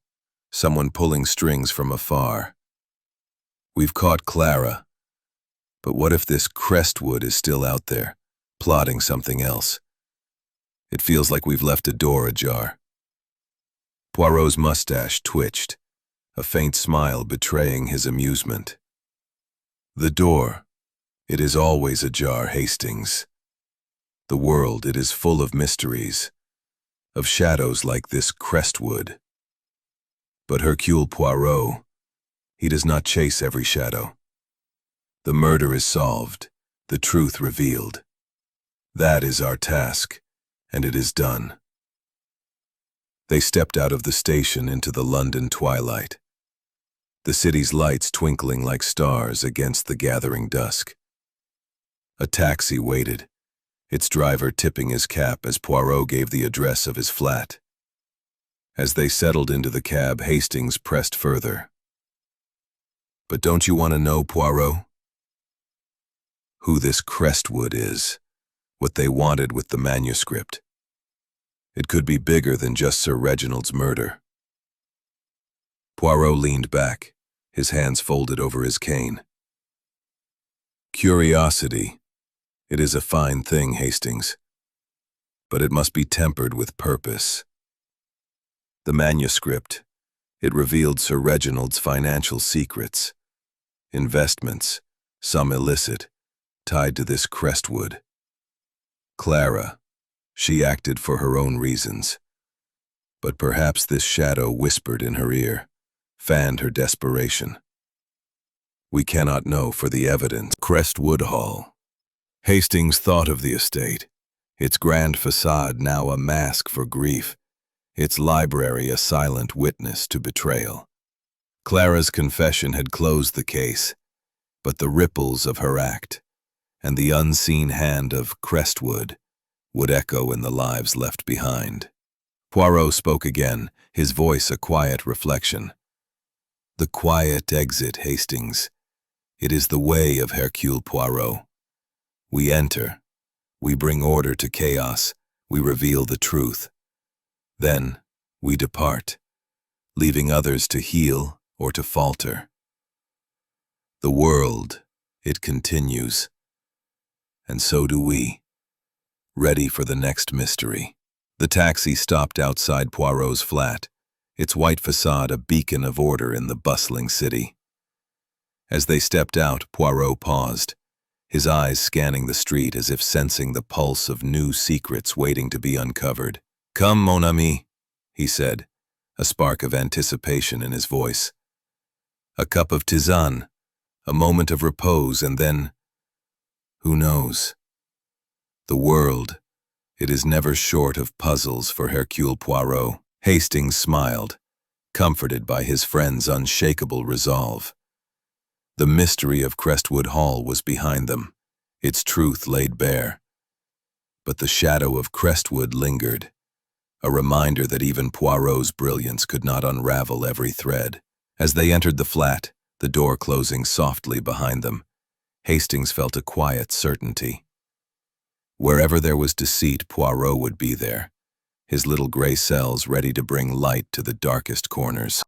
someone pulling strings from afar. We've caught Clara, but what if this Crestwood is still out there, plotting something else? It feels like we've left a door ajar. Poirot's mustache twitched, a faint smile betraying his amusement. The door, it is always ajar, Hastings. The world, it is full of mysteries, of shadows like this Crestwood. But Hercule Poirot, he does not chase every shadow. The murder is solved, the truth revealed. That is our task, and it is done. They stepped out of the station into the London twilight, the city's lights twinkling like stars against the gathering dusk. A taxi waited, its driver tipping his cap as Poirot gave the address of his flat. As they settled into the cab, Hastings pressed further. But don't you want to know, Poirot? Who this Crestwood is, what they wanted with the manuscript. It could be bigger than just Sir Reginald's murder. Poirot leaned back, his hands folded over his cane. Curiosity. It is a fine thing, Hastings, but it must be tempered with purpose. The manuscript, it revealed Sir Reginald's financial secrets, investments, some illicit, tied to this Crestwood. Clara, she acted for her own reasons, but perhaps this shadow whispered in her ear, fanned her desperation. We cannot know for the evidence. Crestwood Hall. Hastings thought of the estate, its grand facade now a mask for grief, its library a silent witness to betrayal. Clara's confession had closed the case, but the ripples of her act and the unseen hand of Crestwood would echo in the lives left behind. Poirot spoke again, his voice a quiet reflection. The quiet exit, Hastings. It is the way of Hercule Poirot. We enter, we bring order to chaos, we reveal the truth. Then we depart, leaving others to heal or to falter. The world, it continues, and so do we, ready for the next mystery. The taxi stopped outside Poirot's flat, its white facade a beacon of order in the bustling city. As they stepped out, Poirot paused, his eyes scanning the street as if sensing the pulse of new secrets waiting to be uncovered. "Come, mon ami," he said, a spark of anticipation in his voice. A cup of tisane, a moment of repose, and then, who knows? The world, it is never short of puzzles for Hercule Poirot. Hastings smiled, comforted by his friend's unshakable resolve. The mystery of Crestwood Hall was behind them, its truth laid bare. But the shadow of Crestwood lingered, a reminder that even Poirot's brilliance could not unravel every thread. As they entered the flat, the door closing softly behind them, Hastings felt a quiet certainty. Wherever there was deceit, Poirot would be there, his little gray cells ready to bring light to the darkest corners.